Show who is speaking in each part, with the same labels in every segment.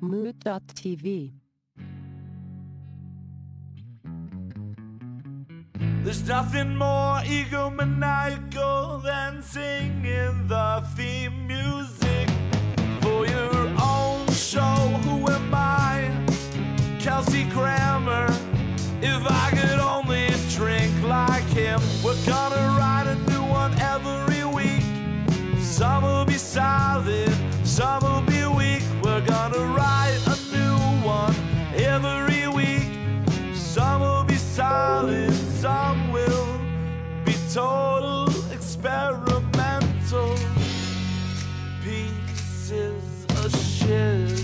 Speaker 1: Mood.tv.
Speaker 2: There's nothing more egomaniacal than singing the theme music for your own show. Who am I? Kelsey Grammer. If I could only drink like him. We're gonna write a new one every week. Some will be solid, some will be weak. We're gonna write a new one every week. Some will be solid, some will be total experimental pieces of shit.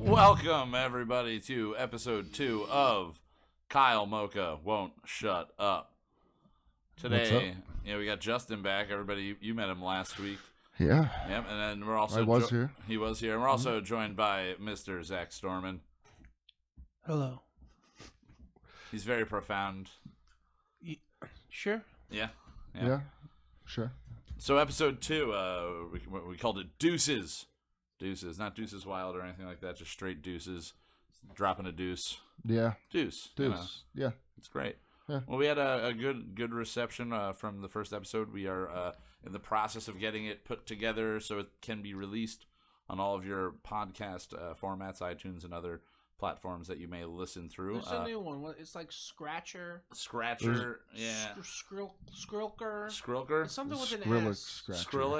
Speaker 3: Welcome, everybody, to episode 2 of Kyle Mocha Won't Shut Up. Today, we got Justin back. Everybody, you met him last week.
Speaker 4: Yeah.
Speaker 3: Yep, and then we're also...
Speaker 4: I was here.
Speaker 3: He was here. And we're also joined by Mr. Zach Storman.
Speaker 5: Hello.
Speaker 3: He's very profound.
Speaker 5: Sure.
Speaker 3: Yeah.
Speaker 4: Yeah, sure.
Speaker 3: So episode 2, we called it Deuces. Deuces, not Deuces Wild or anything like that, just straight Deuces. Dropping a deuce.
Speaker 4: Yeah.
Speaker 3: Deuce.
Speaker 4: Yeah.
Speaker 3: It's great.
Speaker 4: Yeah.
Speaker 3: Well, we had a good reception from the first episode. We are in the process of getting it put together so it can be released on all of your podcast formats, iTunes, and other platforms that you may listen through.
Speaker 5: There's a new one. It's like Scratcher,
Speaker 3: yeah.
Speaker 5: Skrilker.
Speaker 3: Skrillex?
Speaker 5: It's something with an
Speaker 4: Skrillex
Speaker 5: S.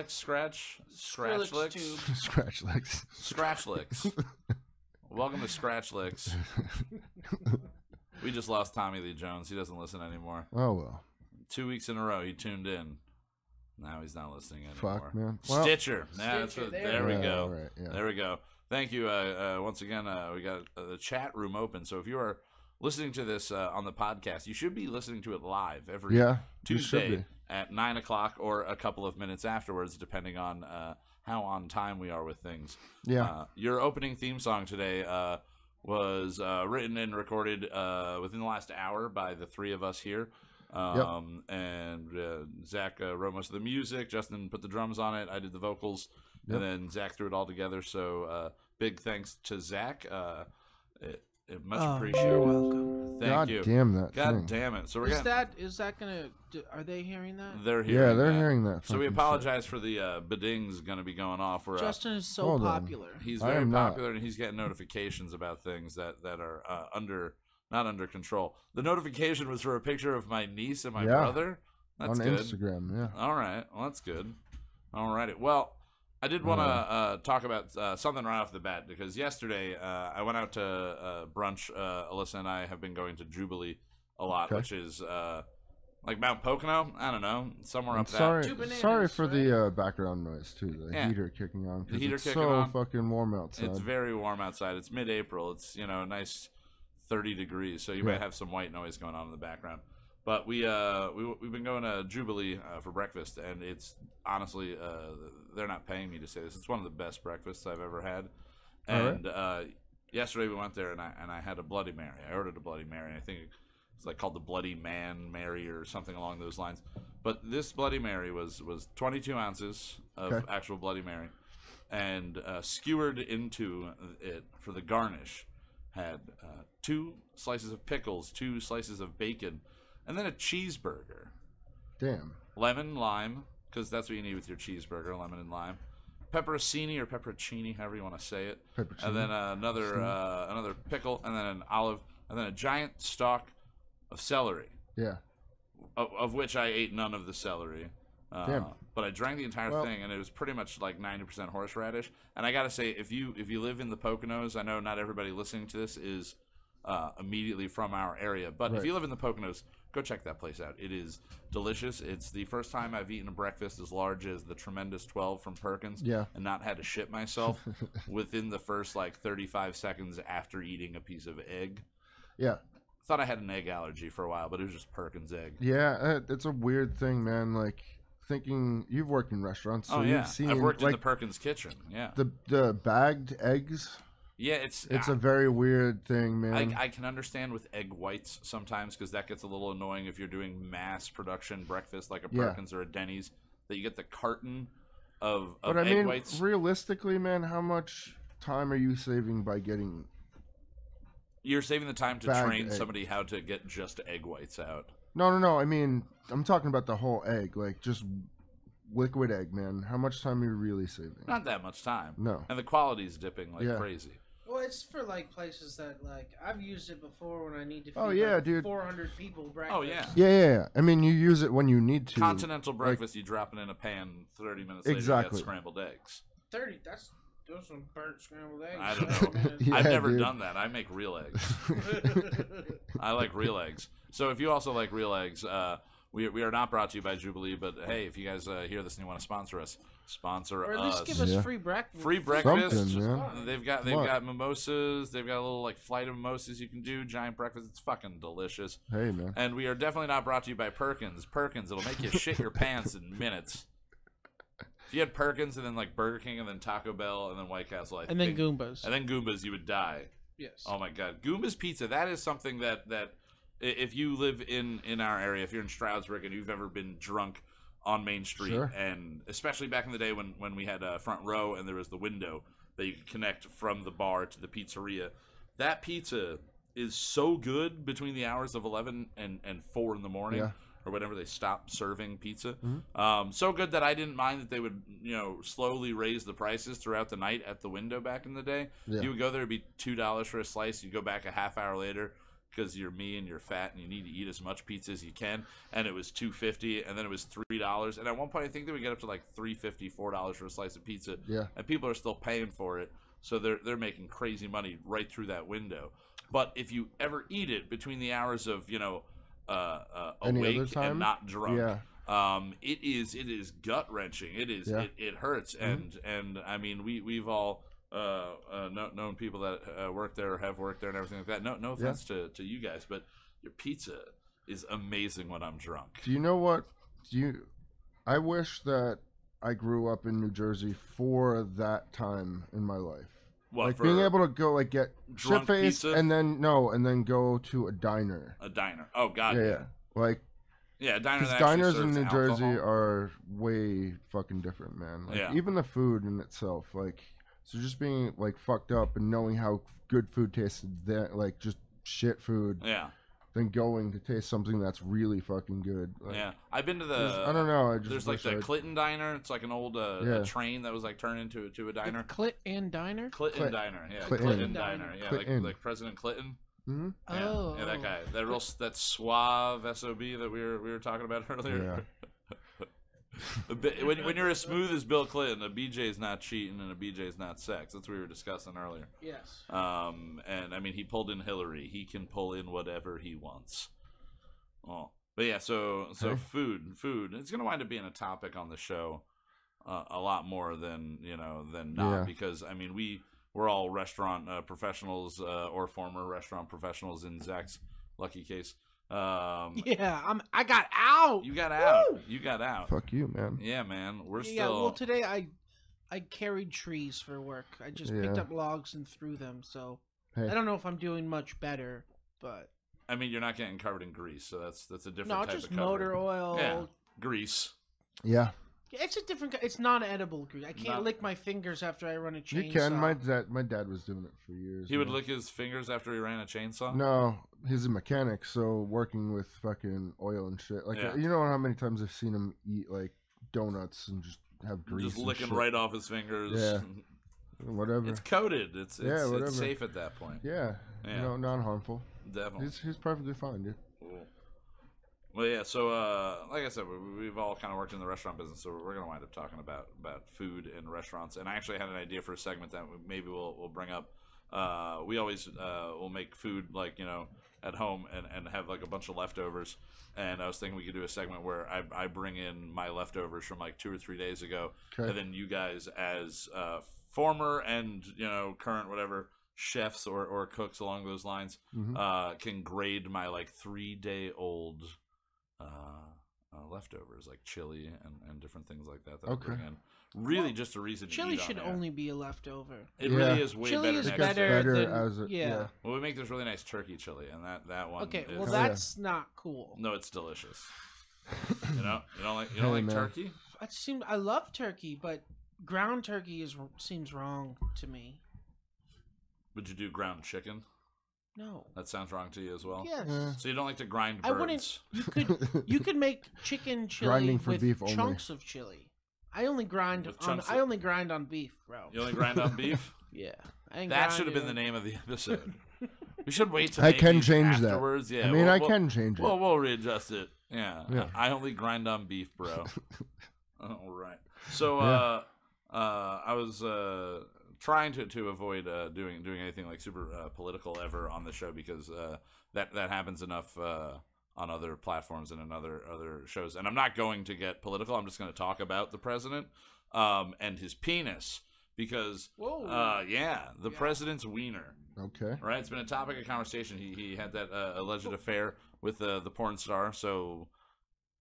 Speaker 4: Scratcher.
Speaker 3: Skrillex, Scratch Licks.
Speaker 5: Tube.
Speaker 4: Scratch legs.
Speaker 3: Scratch Licks. Welcome to Scratch Licks. We just lost Tommy Lee Jones. He doesn't listen anymore.
Speaker 4: Oh, well.
Speaker 3: 2 weeks in a row, he tuned in. Now he's not listening anymore.
Speaker 4: Fuck, man. Well,
Speaker 3: Stitcher. Yeah, that's what, there we go.
Speaker 4: Right, yeah.
Speaker 3: There we go. Thank you. Once again, we got the chat room open. So if you are listening to this on the podcast, you should be listening to it live every Tuesday at 9 o'clock or a couple of minutes afterwards, depending on how on time we are with things.
Speaker 4: Yeah.
Speaker 3: Your opening theme song today was written and recorded within the last hour by the three of us here. And Zach wrote most of the music. Justin put the drums on it. I did the vocals. And then Zach threw it all together. So big thanks to Zach. Much appreciated.
Speaker 5: You're welcome.
Speaker 3: Thank you.
Speaker 4: Damn that
Speaker 3: God
Speaker 4: thing.
Speaker 3: damn it. So we're
Speaker 5: Is that gonna? Are they hearing that?
Speaker 3: They're hearing
Speaker 4: Yeah, they're
Speaker 3: that.
Speaker 4: hearing that.
Speaker 3: So we
Speaker 4: fucking
Speaker 3: apologize for the bedings going to be going off. We're,
Speaker 5: Justin is so
Speaker 4: hold on.
Speaker 5: popular.
Speaker 3: he's
Speaker 4: I
Speaker 3: very
Speaker 4: am not.
Speaker 3: popular, and he's getting notifications about things that are not under control. The notification was for a picture of my niece and my brother. That's
Speaker 4: on
Speaker 3: good.
Speaker 4: Instagram, yeah.
Speaker 3: All right. Well, that's good. All righty. Well, I did want to talk about something right off the bat, because yesterday I went out to brunch. Alyssa and I have been going to Jubilee a lot, which is like Mount Pocono. I don't know, somewhere up
Speaker 4: Sorry,
Speaker 5: Two bananas,
Speaker 4: sorry for
Speaker 5: right?
Speaker 4: the background noise too. The
Speaker 3: Yeah.
Speaker 4: heater kicking on.
Speaker 3: The heater
Speaker 4: it's
Speaker 3: kicking
Speaker 4: so
Speaker 3: on.
Speaker 4: fucking warm outside.
Speaker 3: It's very warm outside. It's mid-April. It's a nice 30 degrees, so you might have some white noise going on in the background. But we've been going to Jubilee for breakfast, and it's honestly they're not paying me to say this. It's one of the best breakfasts I've ever had. And yesterday we went there, and I had a Bloody Mary. I ordered a Bloody Mary. I think it's like called the Bloody Man Mary or something along those lines. But this Bloody Mary was 22 ounces of actual Bloody Mary, and skewered into it for the garnish had 2 slices of pickles, 2 slices of bacon, and then a cheeseburger.
Speaker 4: Damn.
Speaker 3: Lemon, lime, because that's what you need with your cheeseburger, lemon and lime. Pepperoncini or pepperoncini, however you want to say it.
Speaker 4: Pepperoncini.
Speaker 3: And then another pickle, and then an olive, and then a giant stalk of celery.
Speaker 4: Yeah.
Speaker 3: Of which I ate none of the celery.
Speaker 4: Damn.
Speaker 3: But I drank the entire thing, and it was pretty much like 90% horseradish. And I gotta say, if you live in the Poconos, I know not everybody listening to this is immediately from our area, but if you live in the Poconos, go check that place out. It is delicious. It's the first time I've eaten a breakfast as large as the Tremendous 12 from Perkins, and not had to shit myself within the first like 35 seconds after eating a piece of egg.
Speaker 4: Yeah.
Speaker 3: thought I had an egg allergy for a while, but it was just Perkins egg.
Speaker 4: Yeah, it's a weird thing, man. Like thinking you've worked in restaurants, so
Speaker 3: yeah,
Speaker 4: you've seen
Speaker 3: I've worked in
Speaker 4: like
Speaker 3: the Perkins kitchen. Yeah,
Speaker 4: the bagged eggs.
Speaker 3: yeah, it's
Speaker 4: a very weird thing, man.
Speaker 3: I can understand with egg whites sometimes because that gets a little annoying if you're doing mass production breakfast like a Perkins or a Denny's, that you get the carton of
Speaker 4: but I
Speaker 3: egg
Speaker 4: mean,
Speaker 3: whites.
Speaker 4: realistically, man, how much time are you saving by getting?
Speaker 3: You're saving the time to
Speaker 4: bagged
Speaker 3: train
Speaker 4: eggs.
Speaker 3: somebody how to get just egg whites out.
Speaker 4: No. I mean, I'm talking about the whole egg, like just liquid egg, man. How much time are you really saving?
Speaker 3: Not that much time.
Speaker 4: No.
Speaker 3: And the quality's dipping like crazy.
Speaker 5: Well, it's for like places that like I've used it before when I need to feed
Speaker 4: Oh, yeah,
Speaker 5: like,
Speaker 4: dude.
Speaker 5: 400 people breakfast.
Speaker 3: Oh yeah.
Speaker 4: Yeah. I mean, you use it when you need to.
Speaker 3: Continental breakfast, you drop it in a pan. 30 minutes later, you
Speaker 4: Exactly.
Speaker 3: got scrambled eggs.
Speaker 5: 30. Those some burnt scrambled eggs.
Speaker 3: I don't know.
Speaker 4: Yeah,
Speaker 3: I've never
Speaker 4: dude.
Speaker 3: done that. I make real eggs. I like real eggs. So if you also like real eggs, we are not brought to you by Jubilee, but hey, if you guys hear this and you want to sponsor us, sponsor
Speaker 5: Or at
Speaker 3: us.
Speaker 5: least give us
Speaker 4: Yeah.
Speaker 5: free breakfast.
Speaker 3: Free breakfast.
Speaker 4: Something, yeah.
Speaker 3: They've got mimosas. They've got a little like flight of mimosas you can do. Giant breakfast. It's fucking delicious.
Speaker 4: Hey, man.
Speaker 3: And we are definitely not brought to you by Perkins. Perkins, it'll make you shit your pants in minutes. If you had Perkins and then like Burger King and then Taco Bell and then White Castle,
Speaker 5: And then Goombas.
Speaker 3: and then Goombas, you would die.
Speaker 5: Yes.
Speaker 3: Oh my God, Goombas Pizza. That is something that if you live in our area, if you're in Stroudsburg and you've ever been drunk on Main Street,
Speaker 4: Sure.
Speaker 3: and especially back in the day when we had a front row and there was the window that you could connect from the bar to the pizzeria, that pizza is so good between the hours of 11 and 4 in the morning.
Speaker 4: Yeah.
Speaker 3: Or whenever they stop serving pizza.
Speaker 4: Mm-hmm.
Speaker 3: So good that I didn't mind that they would, slowly raise the prices throughout the night at the window back in the day.
Speaker 4: Yeah.
Speaker 3: You would go there, it'd be $2 for a slice. You go back a half hour later because you're me and you're fat and you need to eat as much pizza as you can. And it was $2.50, and then it was $3. And at one point, I think they would get up to like $3.50, $4 for a slice of pizza.
Speaker 4: Yeah.
Speaker 3: And people are still paying for it. So they're making crazy money right through that window. But if you ever eat it between the hours of,
Speaker 4: Any other
Speaker 3: awake
Speaker 4: time?
Speaker 3: and not drunk.
Speaker 4: Yeah.
Speaker 3: It is gut wrenching. It is.
Speaker 4: Yeah.
Speaker 3: It hurts. And I mean, we've all known people that work there or have worked there and everything like that. No offense to you guys, but your pizza is amazing when I'm drunk.
Speaker 4: Do you know what? I wish that I grew up in New Jersey for that time in my life.
Speaker 3: What,
Speaker 4: like
Speaker 3: for
Speaker 4: being able to go like get
Speaker 3: drunk
Speaker 4: shit-faced
Speaker 3: pizza?
Speaker 4: and then go to a diner.
Speaker 3: A diner. Oh God.
Speaker 4: Yeah. Like
Speaker 3: Yeah, a diner.
Speaker 4: because
Speaker 3: That actually
Speaker 4: diners in
Speaker 3: serves
Speaker 4: New
Speaker 3: alcohol.
Speaker 4: Jersey are way fucking different, man. Like,
Speaker 3: Yeah.
Speaker 4: even the food in itself, like, so just being like fucked up and knowing how good food tasted, that like just shit food,
Speaker 3: Yeah.
Speaker 4: then going to taste something that's really fucking good. Like,
Speaker 3: Yeah. I've been to
Speaker 4: I don't know. I just
Speaker 3: There's like
Speaker 4: wish
Speaker 3: the
Speaker 4: I'd-
Speaker 3: Clinton Diner. It's like an old
Speaker 4: Yeah.
Speaker 3: a train that was like turned into a diner.
Speaker 5: Clit and Diner?
Speaker 3: Clinton
Speaker 4: Clit-
Speaker 3: Diner. Yeah.
Speaker 4: Clinton.
Speaker 3: Clinton Diner. Yeah.
Speaker 4: Clinton.
Speaker 3: Like President Clinton.
Speaker 4: Mhm.
Speaker 3: Yeah,
Speaker 5: Oh.
Speaker 3: yeah, that guy, that suave SOB that we were talking about earlier.
Speaker 4: Yeah.
Speaker 3: when you're as smooth as Bill Clinton, a BJ is not cheating and a BJ is not sex. That's what we were discussing earlier.
Speaker 5: Yes.
Speaker 3: And I mean, he pulled in Hillary. He can pull in whatever he wants. Oh, but yeah. So
Speaker 4: Okay.
Speaker 3: food. It's gonna wind up being a topic on the show a lot more than not,
Speaker 4: Yeah.
Speaker 3: because I mean we're all restaurant professionals or former restaurant professionals in Zach's lucky case.
Speaker 5: Yeah, I got out.
Speaker 3: You got out. You got out.
Speaker 4: Fuck you, man.
Speaker 3: Yeah, man. We're
Speaker 5: Yeah,
Speaker 3: still.
Speaker 5: well, today I carried trees for work. I just picked
Speaker 4: Yeah.
Speaker 5: up logs and threw them. So
Speaker 4: Hey.
Speaker 5: I don't know if I'm doing much better, but
Speaker 3: I mean, you're not getting covered in grease, so that's a different
Speaker 5: no,
Speaker 3: type
Speaker 5: just
Speaker 3: of cover.
Speaker 5: motor oil.
Speaker 3: Yeah, grease.
Speaker 4: Yeah,
Speaker 5: Yeah, it's a different. It's non-edible grease. I can't
Speaker 3: Not-
Speaker 5: lick my fingers after I run a chainsaw.
Speaker 4: you can. My dad was doing it for years.
Speaker 3: He would
Speaker 4: man.
Speaker 3: lick his fingers after he ran a chainsaw.
Speaker 4: No, he's a mechanic, so working with fucking oil and shit. Like,
Speaker 3: Yeah.
Speaker 4: you know how many times I've seen him eat like donuts and just have grease,
Speaker 3: Just
Speaker 4: and
Speaker 3: licking
Speaker 4: shit.
Speaker 3: right off his fingers.
Speaker 4: Yeah. Whatever.
Speaker 3: It's coated. It's
Speaker 4: whatever.
Speaker 3: safe at that point.
Speaker 4: Yeah,
Speaker 3: Yeah.
Speaker 4: you know, non-harmful.
Speaker 3: Definitely.
Speaker 4: He's perfectly fine, dude.
Speaker 3: Cool. Well, yeah. So, like I said, we've all kind of worked in the restaurant business, so we're gonna wind up talking about food and restaurants. And I actually had an idea for a segment that maybe we'll bring up. We always will make food like at home and have like a bunch of leftovers. And I was thinking we could do a segment where I bring in my leftovers from like 2 or 3 days ago,
Speaker 4: Okay.
Speaker 3: and then you guys as former and current whatever chefs or cooks along those lines can grade my like 3-day-old leftovers, like chili and different things like that I bring in. Really, just a reason to
Speaker 5: Chili
Speaker 3: eat on
Speaker 5: should
Speaker 3: air.
Speaker 5: only be a leftover.
Speaker 3: It really is way
Speaker 5: Chili
Speaker 3: better.
Speaker 5: is
Speaker 3: next
Speaker 5: better
Speaker 3: to it.
Speaker 5: than,
Speaker 4: as a,
Speaker 5: yeah.
Speaker 3: Well, we make this really nice turkey chili, and that one.
Speaker 5: Okay,
Speaker 3: is,
Speaker 5: well that's not cool.
Speaker 3: no, it's delicious. You don't like
Speaker 4: man.
Speaker 3: turkey?
Speaker 5: I love turkey, but ground turkey seems wrong to me.
Speaker 3: Would you do ground chicken?
Speaker 5: No.
Speaker 3: That sounds wrong to you as well.
Speaker 5: Yes.
Speaker 3: So you don't like to grind birds?
Speaker 5: I wouldn't. You could make chicken chili
Speaker 4: Grinding for
Speaker 5: with
Speaker 4: beef only.
Speaker 5: chunks of chili. I only grind
Speaker 3: With
Speaker 5: on.
Speaker 3: chunks
Speaker 5: I
Speaker 3: of-
Speaker 5: only grind on beef, bro.
Speaker 3: You only grind on beef?
Speaker 5: Yeah. I ain't
Speaker 3: That should have
Speaker 5: grinding
Speaker 3: been the
Speaker 5: on-
Speaker 3: name of the episode. We should wait till
Speaker 4: I can change that.
Speaker 3: afterwards. Yeah,
Speaker 4: I mean, I can change it.
Speaker 3: Well, we'll readjust it. Yeah.
Speaker 4: Yeah.
Speaker 3: I only grind on beef, bro. All right. So, I was trying to avoid doing anything like super political ever on the show because that happens enough on other platforms and in other shows. And I'm not going to get political. I'm just going to talk about the president and his penis because, the president's wiener.
Speaker 4: Okay.
Speaker 3: Right, it's been a topic of conversation. He had that alleged affair with the porn star, so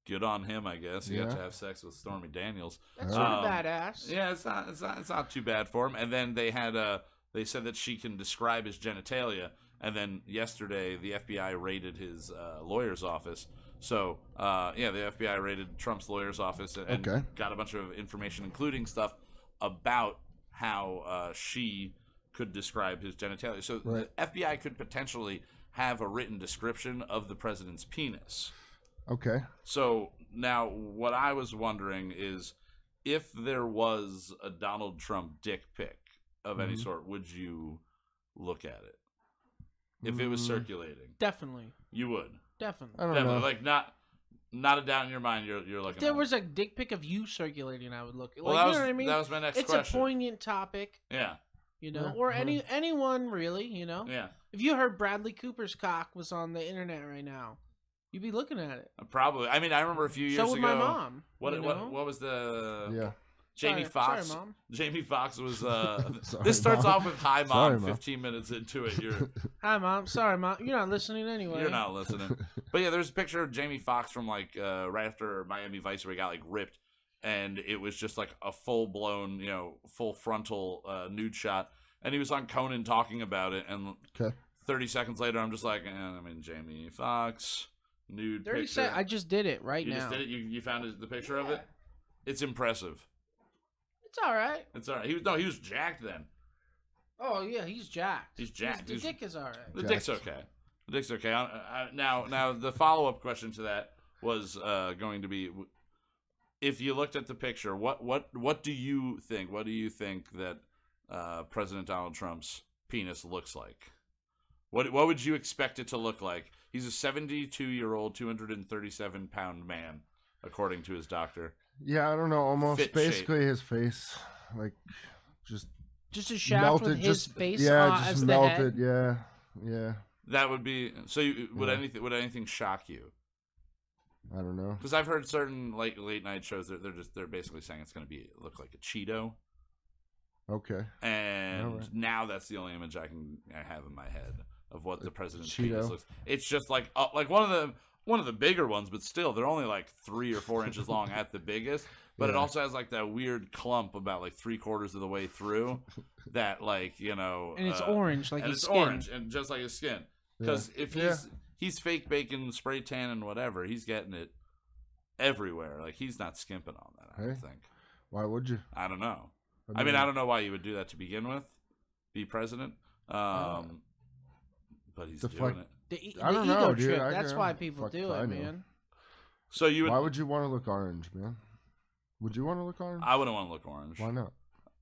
Speaker 3: good on him, I guess. He got to have sex with Stormy Daniels.
Speaker 5: That's sort of badass.
Speaker 3: Yeah, it's not too bad for him. And then they said that she can describe his genitalia. And then yesterday, the FBI raided his lawyer's office. So the FBI raided Trump's lawyer's office and got a bunch of information, including stuff about how she could describe his genitalia. So the FBI could potentially have a written description of the president's penis.
Speaker 4: Okay.
Speaker 3: So now what I was wondering is if there was a Donald Trump dick pic of any sort, would you look at it? If it was circulating?
Speaker 5: Definitely.
Speaker 3: You would?
Speaker 5: Definitely.
Speaker 4: I don't
Speaker 3: Definitely.
Speaker 4: know.
Speaker 3: Like not a doubt in your mind you're looking
Speaker 5: If there
Speaker 3: at
Speaker 5: was a dick pic of you circulating, I would look.
Speaker 3: Well,
Speaker 5: you know what I mean?
Speaker 3: that was my next
Speaker 5: it's
Speaker 3: question.
Speaker 5: a poignant topic.
Speaker 3: Yeah.
Speaker 5: You know, or anyone really, you know.
Speaker 3: Yeah.
Speaker 5: If you heard Bradley Cooper's cock was on the internet right now, you'd be looking at it.
Speaker 3: Probably. I mean, I remember a few years ago.
Speaker 5: So would my mom.
Speaker 3: What was the Jamie
Speaker 5: Sorry,
Speaker 3: Foxx?
Speaker 5: Mom.
Speaker 3: Jamie Foxx was
Speaker 4: Sorry,
Speaker 3: this starts
Speaker 4: Mom.
Speaker 3: off with hi mom.
Speaker 4: Sorry, Mom.
Speaker 3: 15 minutes into it, you're
Speaker 5: Hi, Mom. Sorry, Mom. You're not listening anyway.
Speaker 3: You're not listening. But yeah, there's a picture of Jamie Foxx from like right after Miami Vice where he got like ripped, and it was just like a full blown, full frontal nude shot, and he was on Conan talking about it, and 30 seconds later, I'm just like, Jamie Foxx nude
Speaker 5: 30
Speaker 3: picture.
Speaker 5: seconds. I just did it right
Speaker 3: You
Speaker 5: now.
Speaker 3: just did it. You found the picture of it. It's impressive.
Speaker 5: It's all right.
Speaker 3: It's all right. He was jacked then.
Speaker 5: Oh yeah, he's jacked.
Speaker 3: He's jacked.
Speaker 5: The dick is all right.
Speaker 3: The dick's okay. The dick's okay. Now the follow up question to that was going to be, if you looked at the picture, what do you think? What do you think that President Donald Trump's penis looks like? What would you expect it to look like? He's a 72-year-old, 237-pound man, according to his doctor.
Speaker 4: Yeah, I don't know. Almost
Speaker 3: Fit
Speaker 4: basically his face, like just
Speaker 5: a shaft
Speaker 4: melted,
Speaker 5: with his
Speaker 4: just,
Speaker 5: face
Speaker 4: just
Speaker 5: as
Speaker 4: melted.
Speaker 5: the head.
Speaker 4: Yeah.
Speaker 3: That would be so. Would anything shock you?
Speaker 4: I don't know.
Speaker 3: Because I've heard certain like late night shows they're basically saying it's going to look like a Cheeto.
Speaker 4: Okay.
Speaker 3: And now that's the only image I have in my head of what the president's
Speaker 4: Cheeto.
Speaker 3: penis looks. It's just like one of the bigger ones, but still they're only like 3 or 4 inches long at the biggest. But it also has like that weird clump about like 3/4 of the way through that
Speaker 5: and it's orange like
Speaker 3: and
Speaker 5: his
Speaker 3: it's
Speaker 5: skin.
Speaker 3: orange and just like his skin. Because if he's fake bacon, spray tan, and whatever, he's getting it everywhere. Like he's not skimping on that. I don't think.
Speaker 4: Why would you?
Speaker 3: I don't know. I mean, I don't know why you would do that to begin with, be president. But he's doing it.
Speaker 5: The
Speaker 4: I don't
Speaker 5: ego
Speaker 4: know, dude.
Speaker 5: trip. That's why people do it, man.
Speaker 3: So you would?
Speaker 4: Why would you want to look orange, man? Would you want to look orange?
Speaker 3: I wouldn't want to look orange.
Speaker 4: Why not?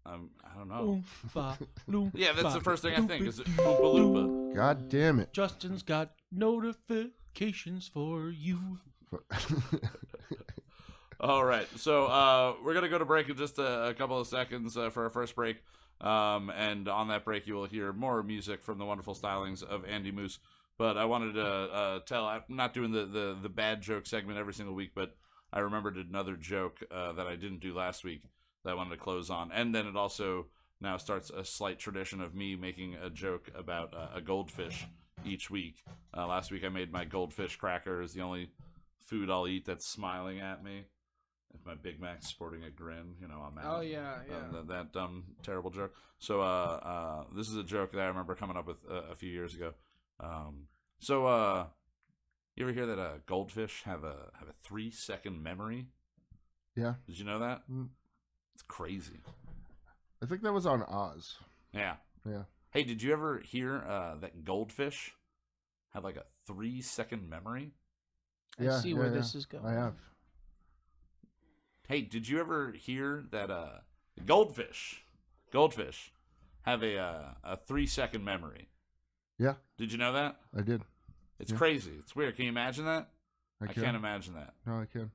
Speaker 3: I don't know.
Speaker 5: Oompa,
Speaker 3: Yeah, that's the first thing I think is Oompa Loompa.
Speaker 4: God damn it.
Speaker 5: Justin's got notifications for you.
Speaker 3: All right, so we're gonna go to break in just a couple of seconds for our first break, and on that break you will hear more music from the wonderful stylings of Andy Moose. But I wanted to tell, I'm not doing the bad joke segment every single week, but I remembered another joke that I didn't do last week that I wanted to close on, and then it also now starts a slight tradition of me making a joke about a goldfish each week. Last week I made my goldfish crackers, the only food I'll eat that's smiling at me. If my Big Mac's sporting a grin, you know, I'm out.
Speaker 5: Oh, yeah.
Speaker 3: That dumb, terrible joke. So this is a joke that I remember coming up with a few years ago. You ever hear that goldfish have a 3-second memory?
Speaker 4: Yeah.
Speaker 3: Did you know that? It's crazy.
Speaker 4: I think that was on Oz.
Speaker 3: Yeah.
Speaker 4: Yeah.
Speaker 3: Hey, did you ever hear that goldfish have like a 3-second memory?
Speaker 5: I see where this is going.
Speaker 4: I have.
Speaker 3: Hey, did you ever hear that goldfish have a 3-second memory?
Speaker 4: Yeah.
Speaker 3: Did you know that?
Speaker 4: I did.
Speaker 3: It's crazy. It's weird. Can you imagine that? I
Speaker 4: can.
Speaker 3: can't imagine that.
Speaker 4: No, I can.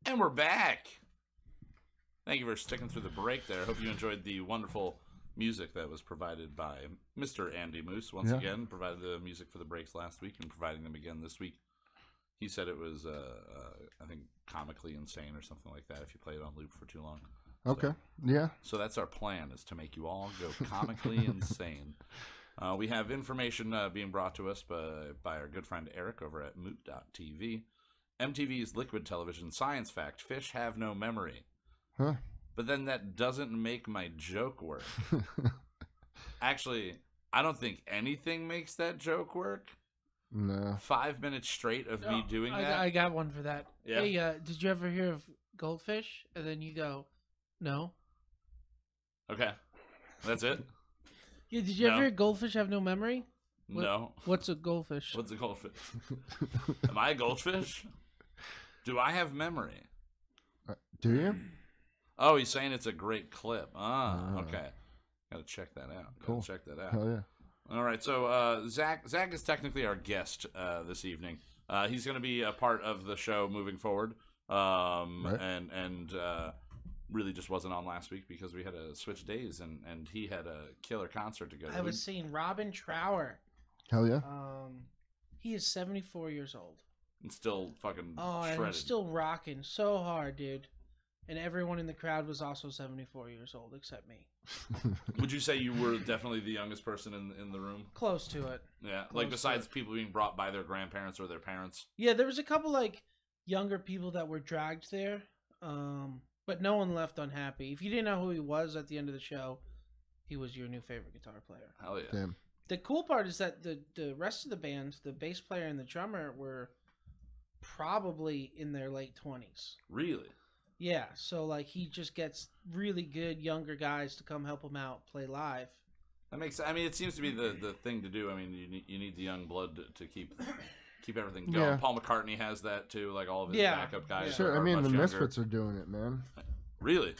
Speaker 3: And we're back. Thank you for sticking through the break there. Hope you enjoyed the wonderful music that was provided by Mr. Andy Moose. Once again, provided the music for the breaks last week and providing them again this week. He said it was, I think, comically insane or something like that if you play it on loop for too long.
Speaker 4: Okay. Yeah.
Speaker 3: So that's our plan, is to make you all go comically insane. We have information being brought to us by our good friend Eric over at Moot.tv. MTV's Liquid Television science fact: fish have no memory.
Speaker 4: Huh.
Speaker 3: But then that doesn't make my joke work. Actually, I don't think anything makes that joke work.
Speaker 4: No.
Speaker 3: 5 minutes straight of me doing that.
Speaker 5: I got one for that.
Speaker 3: Yeah.
Speaker 5: Hey, did you ever hear of goldfish? And then you go, no.
Speaker 3: Okay. That's it?
Speaker 5: Yeah, did you
Speaker 3: No.
Speaker 5: ever hear goldfish have no memory?
Speaker 3: No.
Speaker 5: What's a goldfish?
Speaker 3: What's a goldfish? Am I a goldfish? Do I have memory?
Speaker 4: Do you?
Speaker 3: Oh, he's saying it's a great clip. Okay. Gotta check that out.
Speaker 4: Cool.
Speaker 3: Gotta check that out.
Speaker 4: Hell yeah.
Speaker 3: All right, so Zach is technically our guest this evening. He's going to be a part of the show moving forward.
Speaker 4: Right.
Speaker 3: and really just wasn't on last week because we had to switch days, and he had a killer concert to go to.
Speaker 5: I was seeing Robin Trower.
Speaker 4: Hell yeah.
Speaker 5: He is 74 years old.
Speaker 3: And still fucking
Speaker 5: and
Speaker 3: shredded.
Speaker 5: he's still rocking so hard, dude. And everyone in the crowd was also 74 years old except me.
Speaker 3: Would you say you were definitely the youngest person in the room?
Speaker 5: Close to it.
Speaker 3: Yeah,
Speaker 5: Close
Speaker 3: like
Speaker 5: to
Speaker 3: besides
Speaker 5: it.
Speaker 3: people being brought by their grandparents or their parents.
Speaker 5: Yeah, there was a couple like younger people that were dragged there, but no one left unhappy. If you didn't know who he was at the end of the show, he was your new favorite guitar player.
Speaker 3: Hell yeah.
Speaker 4: Damn.
Speaker 5: The cool part is that the rest of the band, the bass player and the drummer, were probably in their late 20s.
Speaker 3: Really?
Speaker 5: Yeah, so like he just gets really good younger guys to come help him out play live.
Speaker 3: That makes. I mean, it seems to be the thing to do. I mean, you need the young blood to keep everything going.
Speaker 4: Yeah.
Speaker 3: Paul McCartney has that too. Like all of his
Speaker 5: Yeah.
Speaker 3: backup guys.
Speaker 4: Sure,
Speaker 3: are
Speaker 4: I mean,
Speaker 3: much
Speaker 4: the
Speaker 3: younger.
Speaker 4: Misfits are doing it, man.
Speaker 3: Really?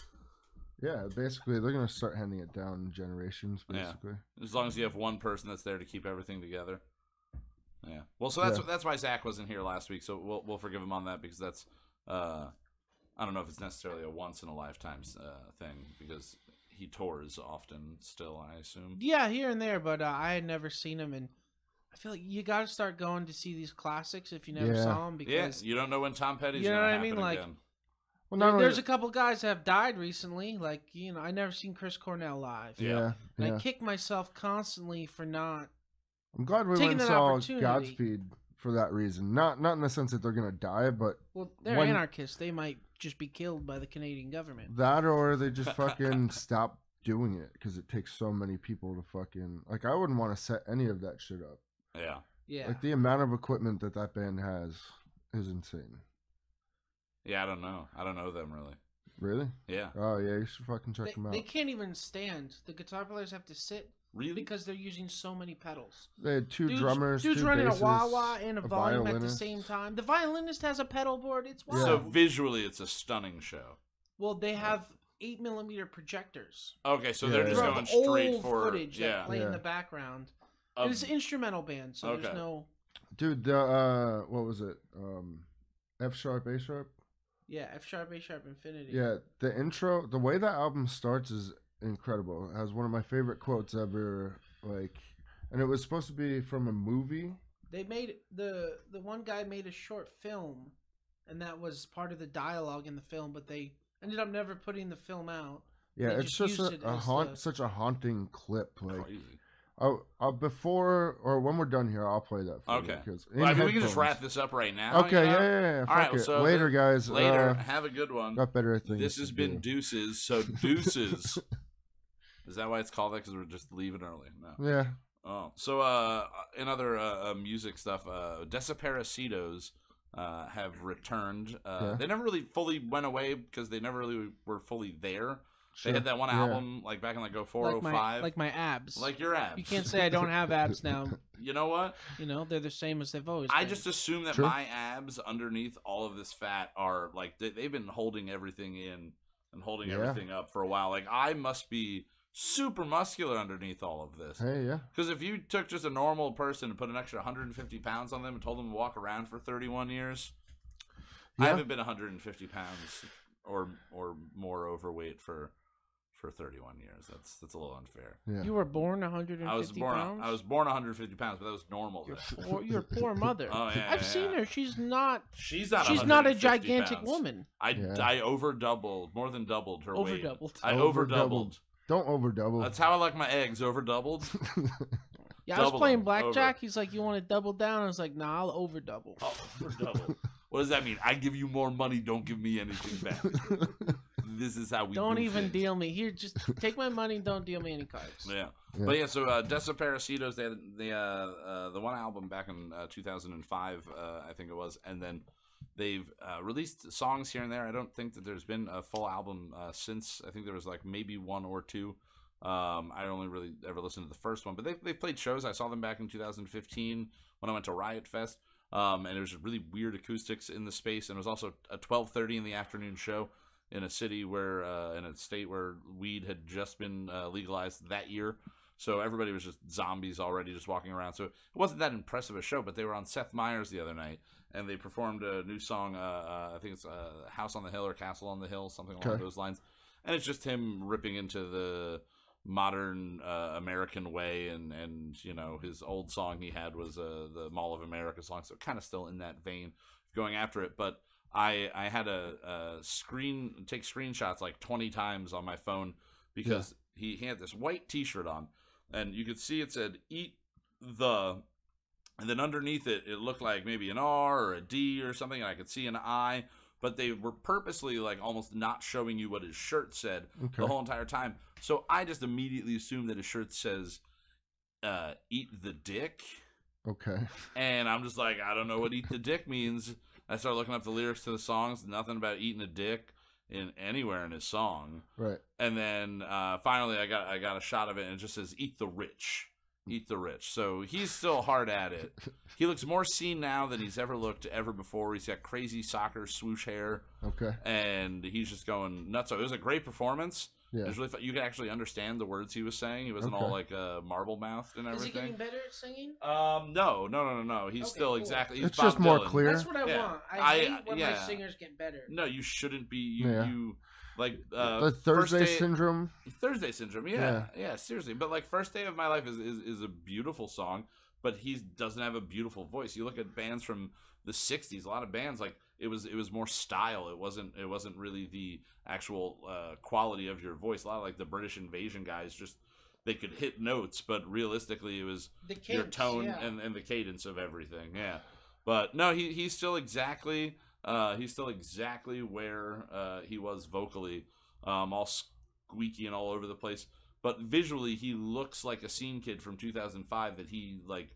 Speaker 4: Yeah, basically, they're going to start handing it down in generations, basically.
Speaker 3: As long as you have one person that's there to keep everything together. Yeah. Well, so that's why Zach wasn't here last week. So we'll forgive him on that because that's I don't know if it's necessarily a once in a lifetime thing because he tours often still, I assume.
Speaker 5: Yeah, here and there, but I had never seen him, and I feel like you got to start going to see these classics if you never saw them because
Speaker 3: you don't know when Tom Petty's
Speaker 5: you know
Speaker 3: going to
Speaker 5: what I
Speaker 3: happen
Speaker 5: mean? Like,
Speaker 3: again.
Speaker 4: Well,
Speaker 5: there's a couple guys that have died recently. Like, I never seen Chris Cornell live.
Speaker 4: Yeah.
Speaker 5: And I kick myself constantly for not.
Speaker 4: I'm glad we
Speaker 5: taking
Speaker 4: went and
Speaker 5: an
Speaker 4: saw
Speaker 5: opportunity.
Speaker 4: Godspeed for that reason. Not in the sense that they're going to die, but
Speaker 5: Well, they're
Speaker 4: When-
Speaker 5: anarchists. They might just be killed by the Canadian government.
Speaker 4: that or they just fucking stop doing it because it takes so many people to fucking... Like, I wouldn't want to set any of that shit up.
Speaker 3: Yeah.
Speaker 5: Yeah.
Speaker 4: Like, the amount of equipment that band has is insane.
Speaker 3: Yeah, I don't know. I don't know them really.
Speaker 4: Really?
Speaker 3: Yeah.
Speaker 4: Oh, yeah, you should fucking check them out.
Speaker 5: They can't even stand. The guitar players have to sit
Speaker 3: Really?
Speaker 5: because they're using so many pedals.
Speaker 4: They had two
Speaker 5: Dude's
Speaker 4: drummers,
Speaker 5: Dude's
Speaker 4: two
Speaker 5: running
Speaker 4: bassists,
Speaker 5: a wah-wah and a volume at the
Speaker 4: violinist.
Speaker 5: same time. The violinist has a pedal board. It's wild.
Speaker 3: So visually, it's a stunning show.
Speaker 5: Well, they have 8mm projectors.
Speaker 3: Okay, so
Speaker 4: Yeah,
Speaker 3: they're
Speaker 4: yeah.
Speaker 3: just
Speaker 5: They're
Speaker 3: going
Speaker 5: of
Speaker 3: straight
Speaker 5: old
Speaker 3: for
Speaker 5: footage that play
Speaker 4: Yeah.
Speaker 5: in the background.
Speaker 3: of-
Speaker 5: It's an instrumental band, so
Speaker 3: Okay.
Speaker 5: there's no...
Speaker 4: Dude, the, what was it? F sharp, A sharp?
Speaker 5: Yeah, F sharp, A sharp, Infinity.
Speaker 4: Yeah, the intro, the way that album starts is incredible. It has one of my favorite quotes ever, like, and it was supposed to be from a movie.
Speaker 5: They made the one guy made a short film, and that was part of the dialogue in the film, but they ended up never putting the film out.
Speaker 4: Yeah,
Speaker 5: They
Speaker 4: it's
Speaker 5: just
Speaker 4: just
Speaker 5: used it
Speaker 4: a
Speaker 5: as
Speaker 4: haunt,
Speaker 5: the-
Speaker 4: such a haunting clip. Like,
Speaker 3: Crazy.
Speaker 4: before or when we're done here, I'll play that for you.
Speaker 3: Okay.
Speaker 4: 'Cause
Speaker 3: Well, I
Speaker 4: in
Speaker 3: mean, we can just
Speaker 4: headphones.
Speaker 3: wrap this up right now.
Speaker 4: Okay,
Speaker 3: you know?
Speaker 4: yeah.
Speaker 3: All
Speaker 4: Fuck
Speaker 3: right,
Speaker 4: it.
Speaker 3: so
Speaker 4: Later, guys.
Speaker 3: Later. Have a good one.
Speaker 4: Got better things.
Speaker 3: This has
Speaker 4: to
Speaker 3: been
Speaker 4: do.
Speaker 3: Deuces. So Deuces. Is that why it's called that? Because we're just leaving early. No.
Speaker 4: Yeah.
Speaker 3: Oh, so in other music stuff, Deuces have returned. They never really fully went away because they never really were fully there.
Speaker 4: Sure.
Speaker 3: They had that one
Speaker 4: Yeah.
Speaker 3: album like back in like 04,
Speaker 5: like
Speaker 3: 05.
Speaker 5: my abs.
Speaker 3: Like your abs.
Speaker 5: You can't say I don't have abs now.
Speaker 3: You know what?
Speaker 5: They're the same as they've always
Speaker 3: I
Speaker 5: been.
Speaker 3: just assume that
Speaker 4: True.
Speaker 3: my abs underneath all of this fat are like they've been holding everything in and holding
Speaker 4: Yeah.
Speaker 3: everything up for a while. Like I must be super muscular underneath all of this.
Speaker 4: Hey, yeah.
Speaker 3: Because if you took just a normal person and put an extra 150 pounds on them and told them to walk around for 31 years, I
Speaker 4: Yeah.
Speaker 3: haven't been 150 pounds or more overweight for 31 years. That's a little unfair.
Speaker 4: Yeah.
Speaker 5: You were born 150
Speaker 3: I was born
Speaker 5: pounds?
Speaker 3: I was born 150 pounds, but that was normal. then.
Speaker 5: Your poor mother.
Speaker 3: Oh, yeah,
Speaker 5: I've
Speaker 3: yeah,
Speaker 5: seen
Speaker 3: yeah.
Speaker 5: her. She's not
Speaker 3: She's not
Speaker 5: a
Speaker 3: 150
Speaker 5: gigantic
Speaker 3: pounds.
Speaker 5: woman.
Speaker 4: Yeah.
Speaker 3: I over doubled, more than doubled her weight.
Speaker 5: Overdoubled.
Speaker 3: I over
Speaker 4: Over-doubled.
Speaker 3: doubled.
Speaker 4: Don't over double.
Speaker 3: That's how I like my eggs, over doubled.
Speaker 5: Yeah, I was
Speaker 3: Double
Speaker 5: playing
Speaker 3: them,
Speaker 5: blackjack.
Speaker 3: over.
Speaker 5: He's like, "You want to double down?" I was like, "Nah, I'll over double."
Speaker 3: Over double. What does that mean? I give you more money, don't give me anything back. This is how we
Speaker 5: Don't
Speaker 3: do
Speaker 5: even
Speaker 3: things.
Speaker 5: deal me. Here, just take my money. Don't deal me any cards.
Speaker 3: Yeah.
Speaker 4: Yeah.
Speaker 3: But yeah, so Deuces, they had the one album back in 2005, I think it was, and then they've released songs here and there. I don't think that there's been a full album since. I think there was like maybe one or two. I only really ever listened to the first one, but they've played shows. I saw them back in 2015 when I went to Riot Fest, and there was just really weird acoustics in the space, and it was also a 12:30 in the afternoon show in a city where in a state where weed had just been legalized that year. So everybody was just zombies already, just walking around. So it wasn't that impressive a show, but they were on Seth Meyers the other night, and they performed a new song. I think it's House on the Hill or Castle on the Hill, something along those lines. And it's just him ripping into the modern American way, and you know, his old song he had was the Mall of America song, so kind of still in that vein, going after it. But I had a take screenshots like 20 times on my phone because he had this white T-shirt on, and you could see it said "Eat the," and then underneath it looked like maybe an R or a D or something, and I could see an I. But they were purposely like almost not showing you what his shirt said the whole entire time. So I just immediately assumed that his shirt says "Eat the Dick."
Speaker 4: Okay.
Speaker 3: And I'm just like, I don't know what "Eat the Dick" means. I started looking up the lyrics to the songs. Nothing about eating a dick in anywhere in his song.
Speaker 4: Right.
Speaker 3: And then finally I got a shot of it, and it just says "Eat the Rich." Eat the Rich. So he's still hard at it. He looks more seen now than he's ever looked ever before. He's got crazy soccer swoosh hair.
Speaker 4: Okay. And
Speaker 3: he's just going nuts. So it was a great performance.
Speaker 4: Yeah.
Speaker 3: It was really fun. You could actually understand the words he was saying. He wasn't all like marble mouthed and everything.
Speaker 5: Is he getting better at singing?
Speaker 3: No. He's still
Speaker 5: cool.
Speaker 3: exactly. He's
Speaker 4: it's
Speaker 3: Bob
Speaker 4: just more
Speaker 3: Dylan.
Speaker 4: clear.
Speaker 5: That's what I want. I hate when my singers get better.
Speaker 3: No, you shouldn't be. You like
Speaker 4: the Thursday Syndrome.
Speaker 3: Thursday Syndrome. Yeah, seriously. But like First Day of My Life is a beautiful song, but he doesn't have a beautiful voice. You look at bands from the '60s. A lot of bands like it was more style. It wasn't really the actual quality of your voice. A lot of like the British Invasion guys just they could hit notes, but realistically it was
Speaker 5: the cadence,
Speaker 3: your tone and the cadence of everything. Yeah, but no, he's still exactly where he was vocally, all squeaky and all over the place. But visually, he looks like a scene kid from 2005 that he like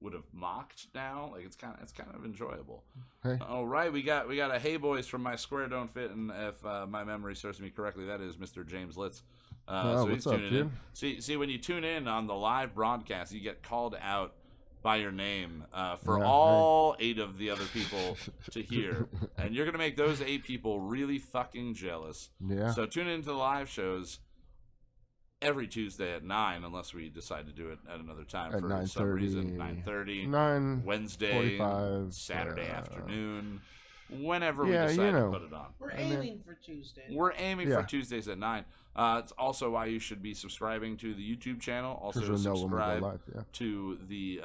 Speaker 3: would have mocked now. Like it's kind of enjoyable.
Speaker 4: Hey.
Speaker 3: All right, we got a Hey Boys from My Square Don't Fit, and if my memory serves me correctly, that is Mr. James Litz. So he's
Speaker 4: what's up,
Speaker 3: tuning
Speaker 4: dude?
Speaker 3: in. See, when you tune in on the live broadcast, you get called out by your name for all 8 of the other people to hear, and you're gonna make those 8 people really fucking jealous.
Speaker 4: Yeah.
Speaker 3: So tune into the live shows every Tuesday at 9, unless we decide to do it at another time
Speaker 4: At
Speaker 3: for some reason. 9:30.
Speaker 4: 9.
Speaker 3: Wednesday,
Speaker 4: 45,
Speaker 3: Saturday afternoon, whenever we decide to put it on.
Speaker 5: We're aiming for Tuesday.
Speaker 3: We're aiming for Tuesdays at 9. It's also why you should be subscribing to the YouTube channel. Also subscribe to the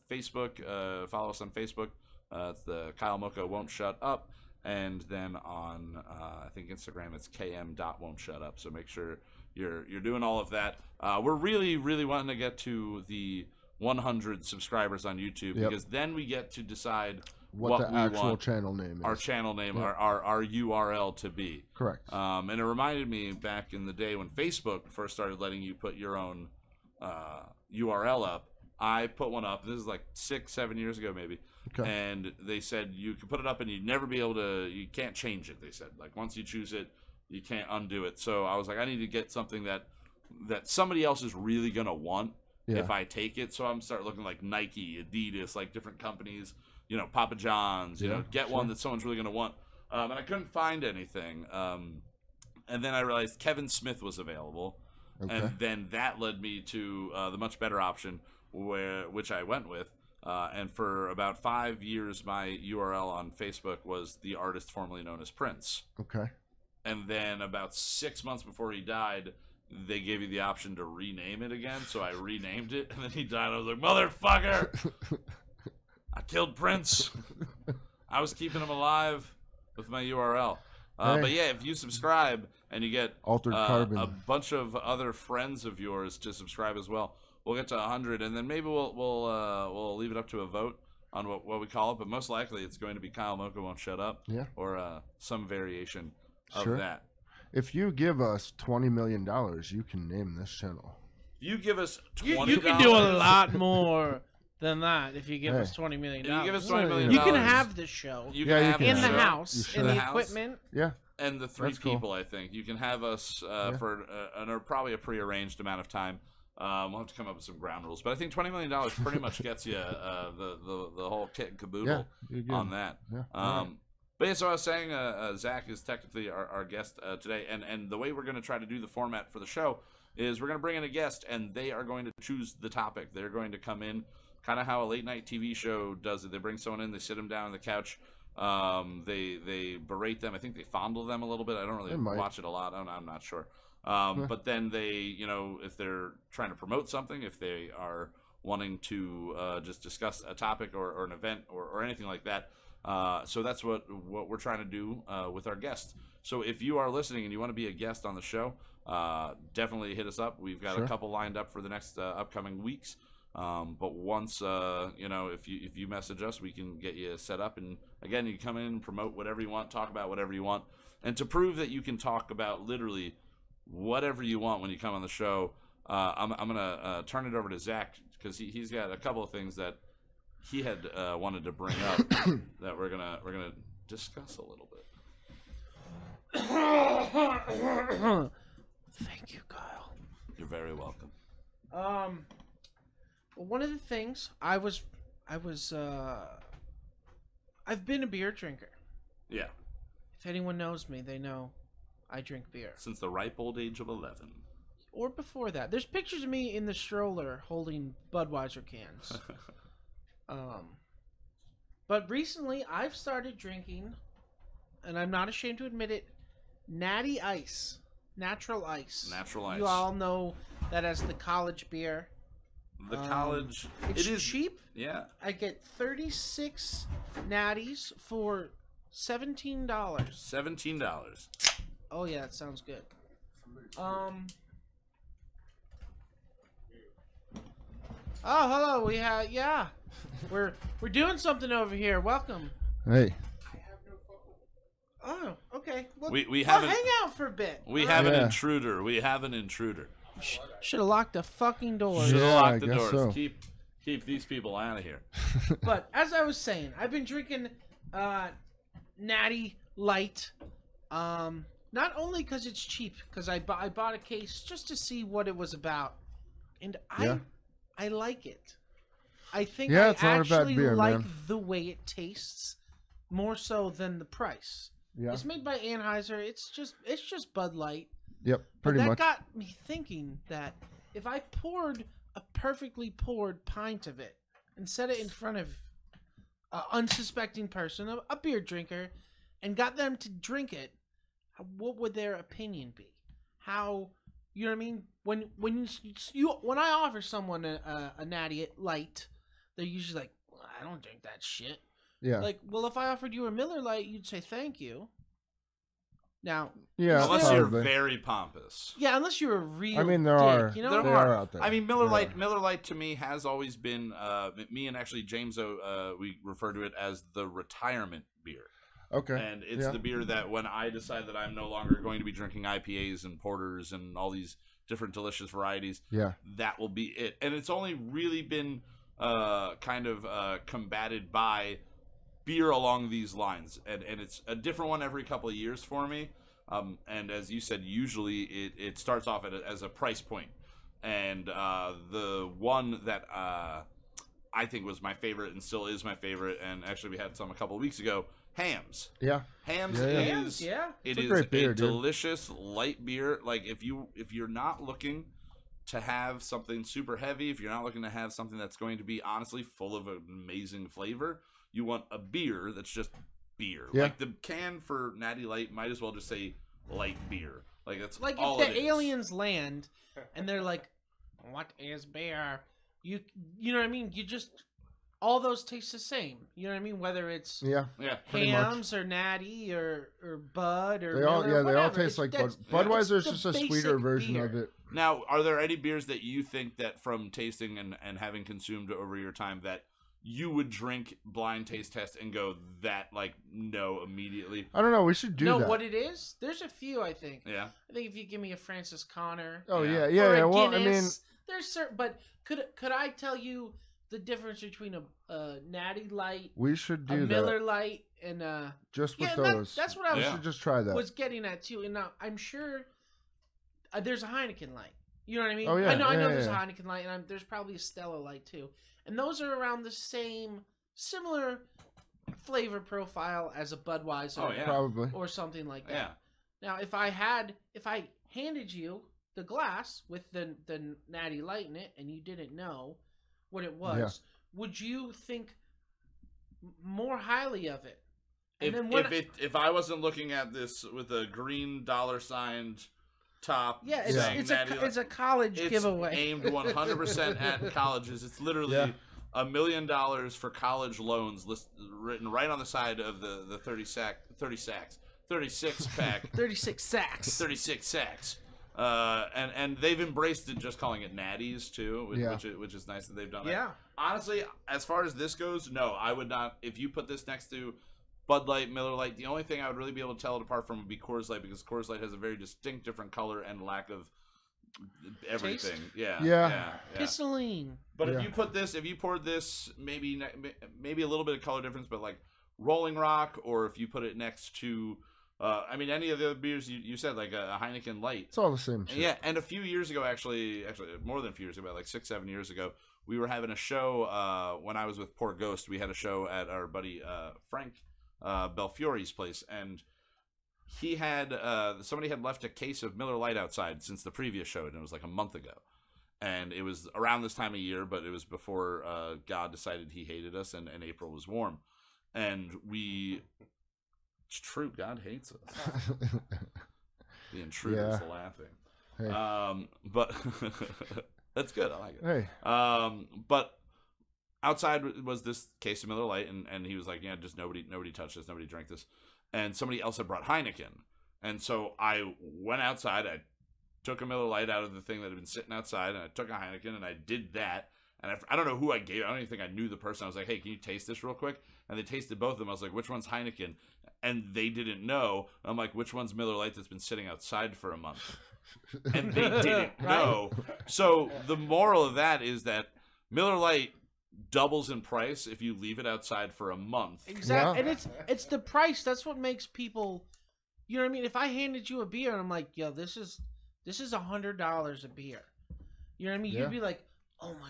Speaker 3: Facebook. Follow us on Facebook. It's the Kyle Mocha Won't Shut Up. And then on, I think Instagram, it's km.won'tshut up. So make sure you're doing all of that. We're really, really wanting to get to the 100 subscribers on YouTube because then we get to decide what
Speaker 4: the actual channel name is.
Speaker 3: Our channel name, our URL to be.
Speaker 4: Correct.
Speaker 3: And it reminded me back in the day when Facebook first started letting you put your own URL up. I put one up. This is like 6-7 years ago, maybe.
Speaker 4: Okay.
Speaker 3: And they said you could put it up and you'd never be able to. You can't change it. They said like once you choose it, you can't undo it. So I was like, I need to get something that somebody else is really gonna want if I take it. So I'm start looking like Nike, Adidas, like different companies. You know, Papa John's. You know, get one that someone's really gonna want. And I couldn't find anything. And then I realized Kevin Smith was available. Okay. And then that led me to the much better option, which I went with. And for about 5 years, my URL on Facebook was the artist formerly known as Prince.
Speaker 4: Okay.
Speaker 3: And then about 6 months before he died, they gave you the option to rename it again. So I renamed it, and then he died. I was like, motherfucker! I killed Prince. I was keeping him alive with my URL. But yeah, if you subscribe and you get
Speaker 4: Altered Carbon,
Speaker 3: a bunch of other friends of yours to subscribe as well, we'll get to 100, and then maybe we'll leave it up to a vote on what we call it. But most likely, it's going to be Kyle Mocha Won't Shut Up, or some variation of that.
Speaker 4: If you give us $20 million, you can name this channel.
Speaker 3: You give us $20.
Speaker 5: You can do a lot more than that if you give us $20 million.
Speaker 3: You give us $20 million.
Speaker 5: You can have this show.
Speaker 3: You can have
Speaker 5: in the
Speaker 3: show.
Speaker 5: house, in the equipment.
Speaker 4: Yeah.
Speaker 3: And the 3 people, I think. You can have us for probably a prearranged amount of time. We'll have to come up with some ground rules. But I think $20 million pretty much gets you the whole kit and caboodle on that.
Speaker 4: Yeah.
Speaker 3: But yeah, so I was saying Zach is technically our guest today. And the way we're going to try to do the format for the show is we're going to bring in a guest, and they are going to choose the topic. They're going to come in, kind of how a late-night TV show does it. They bring someone in, they sit them down on the couch, they berate them. I think they fondle them a little bit. I don't really watch it a lot. I'm not sure. But then they, if they're trying to promote something, if they are wanting to just discuss a topic or an event or anything like that. So that's what we're trying to do with our guests. So if you are listening and you want to be a guest on the show, definitely hit us up. We've got a couple lined up for the next upcoming weeks. But once, if you message us, we can get you set up. And again, you can come in and promote whatever you want, talk about whatever you want. And to prove that you can talk about literally whatever you want when you come on the show, I'm going to turn it over to Zach, because he's got a couple of things that he had wanted to bring up that we're gonna discuss a little bit.
Speaker 5: Thank you, Kyle.
Speaker 3: You're very welcome.
Speaker 5: One of the things I've been a beer drinker.
Speaker 3: Yeah.
Speaker 5: If anyone knows me, they know I drink beer.
Speaker 3: Since the ripe old age of 11.
Speaker 5: Or before that. There's pictures of me in the stroller holding Budweiser cans. But recently I've started drinking, and I'm not ashamed to admit it, Natty Ice. Natural Ice.
Speaker 3: Natural Ice.
Speaker 5: You all know that as the college beer.
Speaker 3: The college.
Speaker 5: It is cheap.
Speaker 3: Yeah.
Speaker 5: I get 36 Natties for $17.
Speaker 3: $17.
Speaker 5: Oh yeah, that sounds good. Oh, hello. We're doing something over here. Welcome.
Speaker 4: Hey.
Speaker 5: Oh, okay. Well,
Speaker 3: we have
Speaker 5: hang out for a bit.
Speaker 3: We have an intruder. We have an intruder.
Speaker 5: Should have locked the fucking doors.
Speaker 3: Should have locked the
Speaker 4: I guess
Speaker 3: doors.
Speaker 4: so.
Speaker 3: Keep these people out of here.
Speaker 5: But as I was saying, I've been drinking Natty Light. Not only because it's cheap, because I bought a case just to see what it was about, and I like it. I think I
Speaker 4: it's not a bad
Speaker 5: actually
Speaker 4: beer,
Speaker 5: like
Speaker 4: man.
Speaker 5: the way it tastes more so than the price.
Speaker 4: Yeah.
Speaker 5: It's made by Anheuser. It's just Bud Light.
Speaker 4: Yep.
Speaker 5: But
Speaker 4: Pretty
Speaker 5: that
Speaker 4: much.
Speaker 5: got me thinking that if I poured a perfectly poured pint of it and set it in front of an unsuspecting person, a beer drinker, and got them to drink it, what would their opinion be? How, you know what I mean? When I offer someone a Natty Light, they're usually like, well, I don't drink that shit.
Speaker 4: Yeah.
Speaker 5: Like, well, if I offered you a Miller Lite, you'd say thank you. Now,
Speaker 4: Yeah.
Speaker 3: Unless you're
Speaker 4: probably.
Speaker 3: very pompous.
Speaker 5: yeah, unless you're a real
Speaker 4: I mean, there
Speaker 5: dick,
Speaker 4: are.
Speaker 5: you know?
Speaker 4: They are out there.
Speaker 3: I mean, Miller
Speaker 4: They
Speaker 3: Lite to me has always been me and actually James we refer to it as the retirement beer.
Speaker 4: Okay.
Speaker 3: And it's the beer that when I decide that I'm no longer going to be drinking IPAs and porters and all these different delicious varieties, that will be it. And it's only really been kind of combated by beer along these lines, and it's a different one every couple of years for me. And as you said, usually it starts off as a price point. And the one that I think was my favorite and still is my favorite, and actually we had some a couple of weeks ago, Hams.
Speaker 4: Yeah.
Speaker 3: Hams
Speaker 5: Hams,
Speaker 3: is
Speaker 5: yeah.
Speaker 3: It
Speaker 4: It's a
Speaker 3: is
Speaker 4: great beer,
Speaker 3: a
Speaker 4: dude.
Speaker 3: delicious light beer. Like if you're not looking to have something super heavy, if you're not looking to have something that's going to be honestly full of amazing flavor, you want a beer that's just beer.
Speaker 4: Yeah.
Speaker 3: Like the can for Natty Light might as well just say light beer. Like that's
Speaker 5: Like
Speaker 3: all
Speaker 5: if
Speaker 3: it
Speaker 5: the
Speaker 3: is.
Speaker 5: aliens land and they're like, "What is beer?" You know what I mean? You just all those taste the same. You know what I mean? Whether it's
Speaker 3: Yeah.
Speaker 4: pretty much.
Speaker 5: Hams or Natty or Bud or
Speaker 4: They all
Speaker 5: Miller,
Speaker 4: they all
Speaker 5: whatever.
Speaker 4: taste like Bud.
Speaker 5: That's-
Speaker 4: Budweiser is
Speaker 5: it's
Speaker 4: just
Speaker 5: the
Speaker 4: a sweeter
Speaker 5: basic
Speaker 4: version
Speaker 5: beer.
Speaker 4: of it.
Speaker 3: Now, are there any beers that you think that from tasting and having consumed over your time that you would drink blind taste test and go that like no immediately?
Speaker 4: I don't know. We should do
Speaker 5: No,
Speaker 4: that.
Speaker 5: what it is? There's a few. I think.
Speaker 3: Yeah.
Speaker 5: I think if you give me a Francis Connor.
Speaker 4: Oh
Speaker 3: Yeah.
Speaker 4: yeah.
Speaker 5: or a
Speaker 4: Well, I mean,
Speaker 5: Guinness, there's certain. But could I tell you the difference between a Natty Light,
Speaker 4: we should
Speaker 5: a
Speaker 4: do
Speaker 5: Miller
Speaker 4: that
Speaker 5: Light, and
Speaker 4: just with
Speaker 5: yeah,
Speaker 4: those.
Speaker 5: that's what I
Speaker 4: We
Speaker 5: was
Speaker 3: Yeah.
Speaker 4: should just try that.
Speaker 5: was getting at too. And now I'm sure there's a Heineken Light. You know what I mean?
Speaker 4: Oh, yeah,
Speaker 5: I know
Speaker 4: yeah,
Speaker 5: there's
Speaker 4: yeah.
Speaker 5: a Heineken Light, and there's probably a Stella Light too. And those are around the same, similar flavor profile as a Budweiser
Speaker 3: Oh, yeah.
Speaker 4: Probably.
Speaker 5: or something like that.
Speaker 3: Yeah.
Speaker 5: Now, if I handed you the glass with the Natty Light in it, and you didn't know what it was, would you think more highly of it? And
Speaker 3: if I wasn't looking at this with a green $sign top,
Speaker 5: it's a college giveaway.
Speaker 3: It's aimed 100% at colleges. It's literally $1 million for college loans written right on the side of the 36 pack
Speaker 5: 36 sacks
Speaker 3: 36 sacks. And they've embraced it, just calling it natties too, which is nice that they've done that. Honestly, as far as this goes, no, I would not. If you put this next to Bud Light, Miller Lite, the only thing I would really be able to tell it apart from would be Coors Light, because Coors Light has a very distinct different color and lack of everything.
Speaker 5: Taste?
Speaker 3: Yeah.
Speaker 5: Pisceline.
Speaker 3: But if you poured this, maybe a little bit of color difference, but like Rolling Rock, or if you put it next to, any of the other beers you said, like a Heineken Light.
Speaker 4: It's all the same shit.
Speaker 3: Yeah, and a few years ago, actually more than a few years ago, like 6-7 years ago, we were having a show, when I was with Poor Ghost, we had a show at our buddy Frank Belfiore's place, and he had somebody had left a case of Miller Lite outside since the previous show, and it was like a month ago, and it was around this time of year, but it was before God decided he hated us, and April was warm, and it's true, God hates us. The intruder's laughing.
Speaker 4: Hey.
Speaker 3: But that's good, I like it.
Speaker 4: Hey.
Speaker 3: But outside was this case of Miller Lite, and he was like, yeah, just nobody touched this, nobody drank this. And somebody else had brought Heineken. And so I went outside, I took a Miller Lite out of the thing that had been sitting outside, and I took a Heineken, and I did that. And I don't know who I gave it. I don't even think I knew the person. I was like, hey, can you taste this real quick? And they tasted both of them. I was like, which one's Heineken? And they didn't know. I'm like, which one's Miller Lite that's been sitting outside for a month? And they didn't know. So the moral of that is that Miller Lite doubles in price if you leave it outside for a month.
Speaker 5: Exactly. And it's the price. That's what makes people, you know what I mean? If I handed you a beer and I'm like, yo, this is $100 a beer. You know what I mean? You'd be like, oh my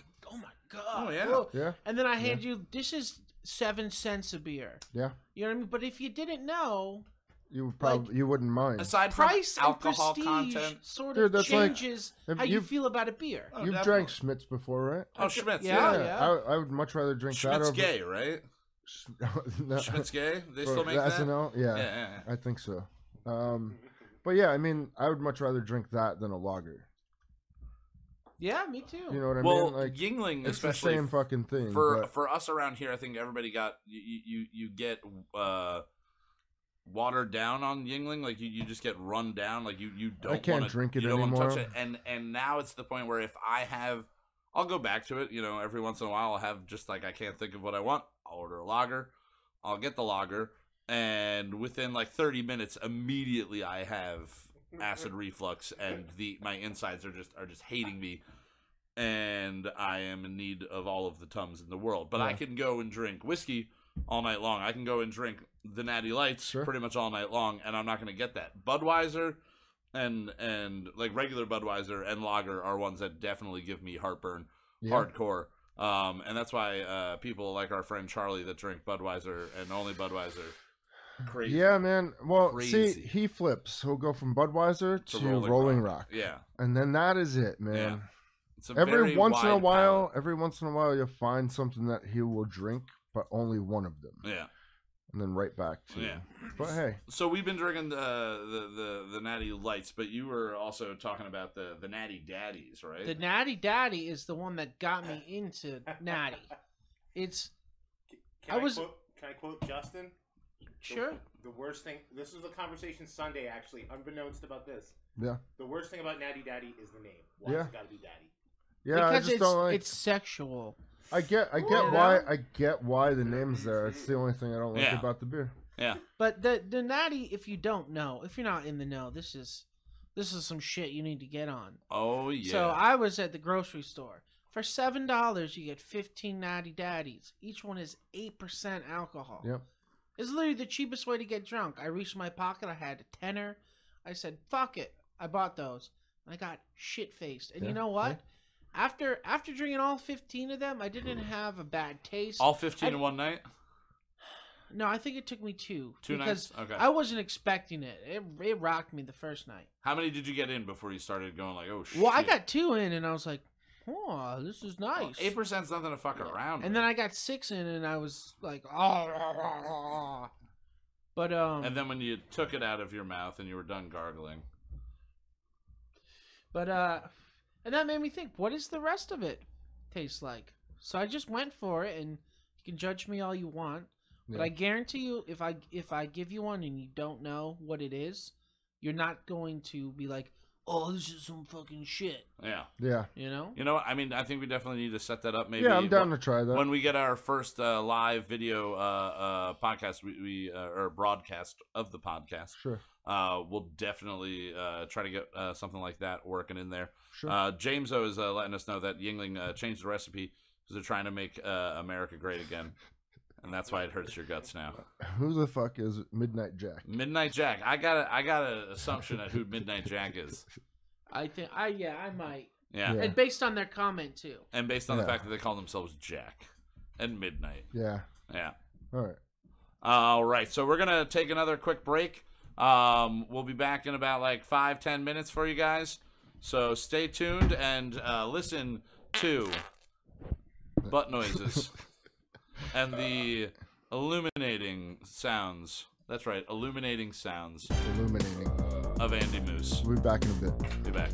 Speaker 5: god.
Speaker 3: Oh yeah.
Speaker 5: Whoa.
Speaker 4: Yeah.
Speaker 5: And then I hand you, this is 7 cents a beer.
Speaker 4: Yeah.
Speaker 5: You know what I mean? But if you didn't know,
Speaker 4: you wouldn't mind.
Speaker 3: Aside
Speaker 5: price
Speaker 3: from alcohol
Speaker 5: and prestige
Speaker 3: content,
Speaker 5: sort of changes
Speaker 4: like,
Speaker 5: how you feel about a beer.
Speaker 3: Oh,
Speaker 4: You've
Speaker 3: definitely.
Speaker 4: drank Schmitz before, right?
Speaker 3: Oh, Schmitz.
Speaker 5: Yeah.
Speaker 4: I would much rather drink
Speaker 3: Schmitz
Speaker 4: that
Speaker 3: gay, right?
Speaker 4: No.
Speaker 3: Schmitz gay? They
Speaker 4: For
Speaker 3: still make
Speaker 4: the
Speaker 3: that?
Speaker 4: SNL? Yeah, I think so. But yeah, I mean, I would much rather drink that than a lager.
Speaker 5: Yeah, me too.
Speaker 4: You know what I
Speaker 3: well,
Speaker 4: mean? Like,
Speaker 3: Yingling,
Speaker 4: it's
Speaker 3: especially
Speaker 4: the same fucking thing.
Speaker 3: for us around here, I think everybody got you get watered down on Yingling. Like you just get run down. Like you don't.
Speaker 4: I can't drink it anymore.
Speaker 3: Don't touch it. And now it's the point where if I'll go back to it. You know, every once in a while I'll have just like I can't think of what I want. I'll order a lager. I'll get the lager, and within like 30 minutes, immediately I have acid reflux, and my insides are just hating me, and I am in need of all of the Tums in the world. But I can go and drink whiskey all night long. I can go and drink the Natty Lights pretty much all night long, and I'm not going to get that. Budweiser and like regular Budweiser and lager are ones that definitely give me heartburn, hardcore. And that's why people like our friend Charlie that drink Budweiser and only Budweiser. Crazy.
Speaker 4: Yeah, man. Well,
Speaker 3: Crazy.
Speaker 4: see, he flips. He'll go from Budweiser to
Speaker 3: Rolling
Speaker 4: Rock.
Speaker 3: Yeah.
Speaker 4: And then that is it, man.
Speaker 3: Yeah. It's a
Speaker 4: Every
Speaker 3: very
Speaker 4: once in a
Speaker 3: wide
Speaker 4: while,
Speaker 3: palette.
Speaker 4: you'll find something that he will drink, but only one of them.
Speaker 3: Yeah.
Speaker 4: And then right back to But hey.
Speaker 3: So we've been drinking the Natty Lights, but you were also talking about the Natty Daddies, right?
Speaker 5: The Natty Daddy is the one that got me into Natty. It's
Speaker 1: Can I quote Justin?
Speaker 5: Sure.
Speaker 1: The worst thing. This was a conversation Sunday, actually, unbeknownst about this.
Speaker 4: Yeah.
Speaker 1: The worst thing about Natty Daddy is the name. Why's it got to be Daddy?
Speaker 4: Yeah,
Speaker 5: because
Speaker 4: I just don't like.
Speaker 5: It's sexual.
Speaker 4: I get why the name's there. It's the only thing I don't like about the beer.
Speaker 3: Yeah.
Speaker 5: But the Natty, if you don't know, if you're not in the know, this is some shit you need to get on.
Speaker 3: Oh yeah.
Speaker 5: So I was at the grocery store. For $7, you get 15 Natty Daddies. Each one is 8% alcohol.
Speaker 4: Yep.
Speaker 5: It's literally the cheapest way to get drunk. I reached my pocket. I had a tenner. I said, fuck it. I bought those. And I got shit-faced. And you know what? After drinking all 15 of them, I didn't have a bad taste.
Speaker 3: All 15 in one night?
Speaker 5: No, I think it took me 2.
Speaker 3: Two
Speaker 5: because
Speaker 3: nights? Okay.
Speaker 5: I wasn't expecting it. It rocked me the first night.
Speaker 3: How many did you get in before you started going like, oh shit?
Speaker 5: Well, I got 2 in, and I was like, oh, this is nice.
Speaker 3: 8%'s nothing to fuck around.
Speaker 5: And then I got 6 in, and I was like, oh. But
Speaker 3: And then when you took it out of your mouth and you were done gargling.
Speaker 5: But and that made me think, what does the rest of it taste like? So I just went for it, and you can judge me all you want, but
Speaker 4: Yeah.
Speaker 5: I guarantee you, if I give you one and you don't know what it is, you're not going to be like, oh, this is some fucking shit.
Speaker 3: Yeah.
Speaker 4: Yeah.
Speaker 5: You know?
Speaker 3: You know what? I mean, I think we definitely need to set that up. Maybe.
Speaker 4: Yeah, I'm down to try that.
Speaker 3: When we get our first live video podcast, or broadcast of the podcast,
Speaker 4: Sure.
Speaker 3: we'll definitely try to get something like that working in there.
Speaker 4: Sure.
Speaker 3: James-O is letting us know that Yingling changed the recipe because they're trying to make America great again. And that's why it hurts your guts now.
Speaker 4: Who the fuck is Midnight Jack?
Speaker 3: Midnight Jack. I got an assumption at who Midnight Jack is.
Speaker 5: I think I might.
Speaker 3: Yeah.
Speaker 4: Yeah.
Speaker 5: And based on their comment too.
Speaker 3: And based on the
Speaker 4: Yeah.
Speaker 3: fact that they call themselves Jack and Midnight.
Speaker 4: Yeah.
Speaker 3: Yeah.
Speaker 4: All right.
Speaker 3: All right. So we're gonna take another quick break. We'll be back in about like 5-10 minutes for you guys. So stay tuned and listen to butt noises and the illuminating sounds. That's right, illuminating sounds
Speaker 4: Illuminating.
Speaker 3: of Andy Moose.
Speaker 4: We'll be back in a bit.
Speaker 3: Be back.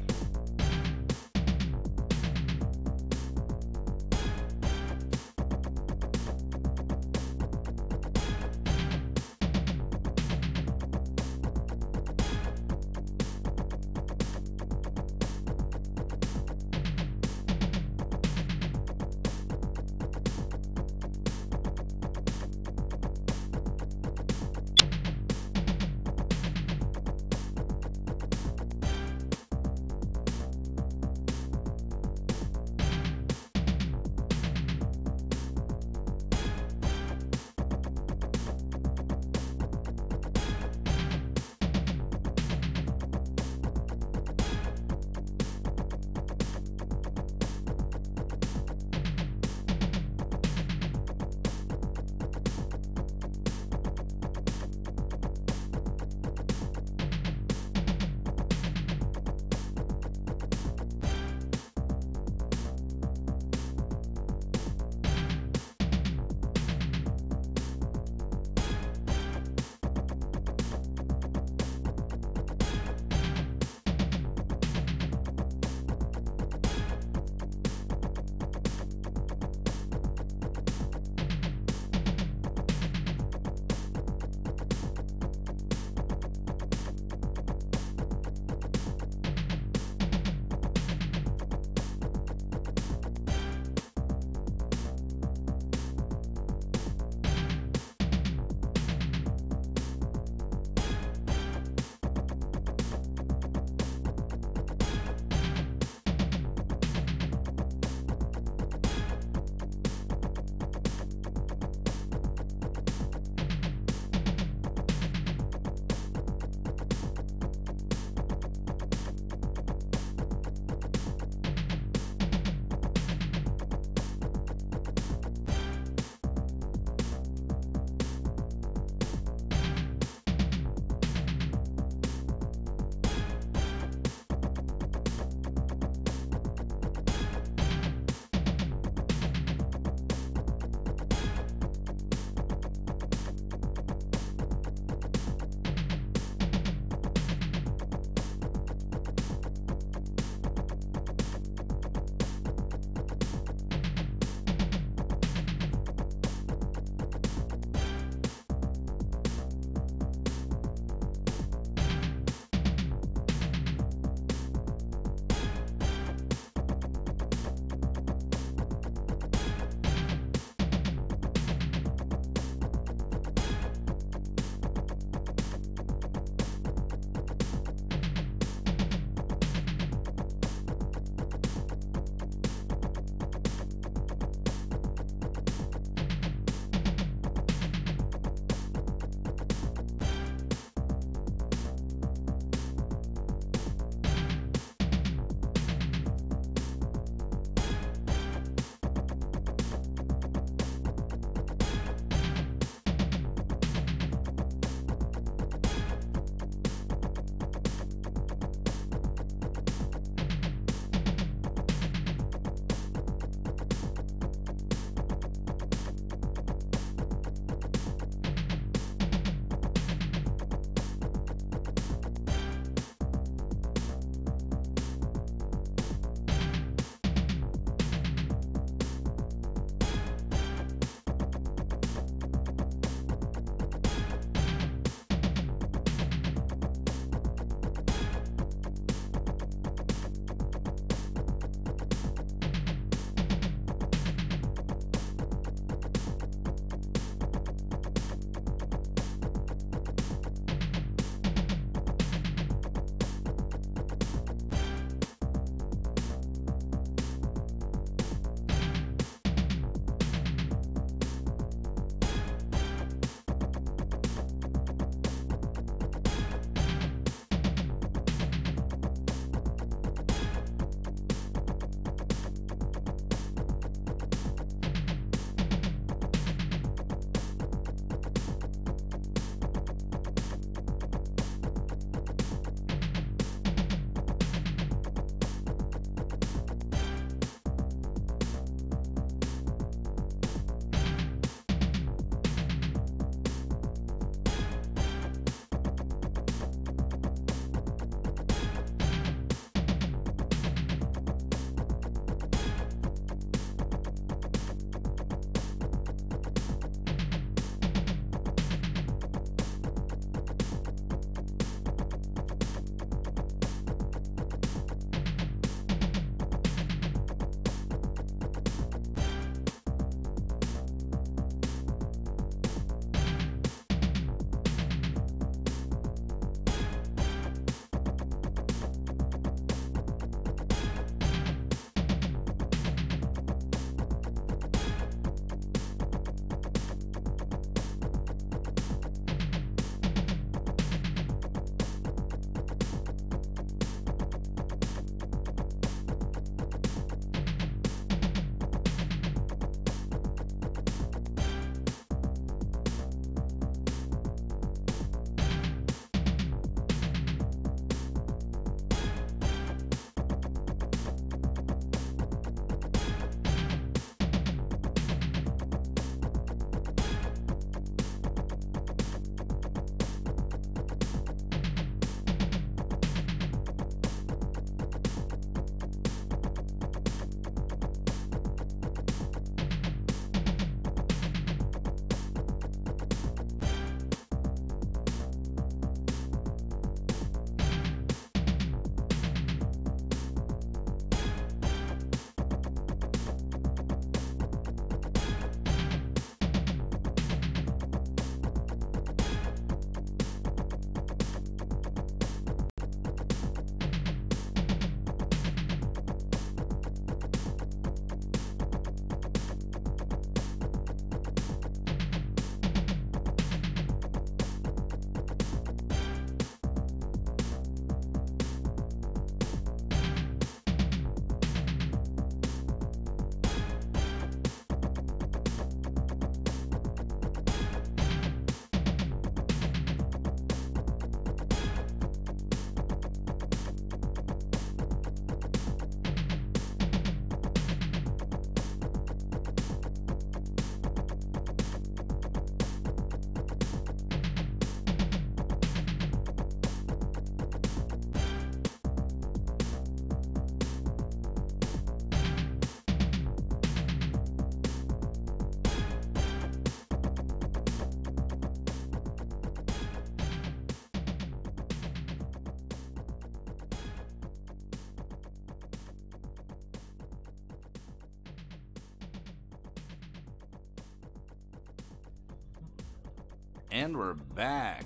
Speaker 3: And we're back.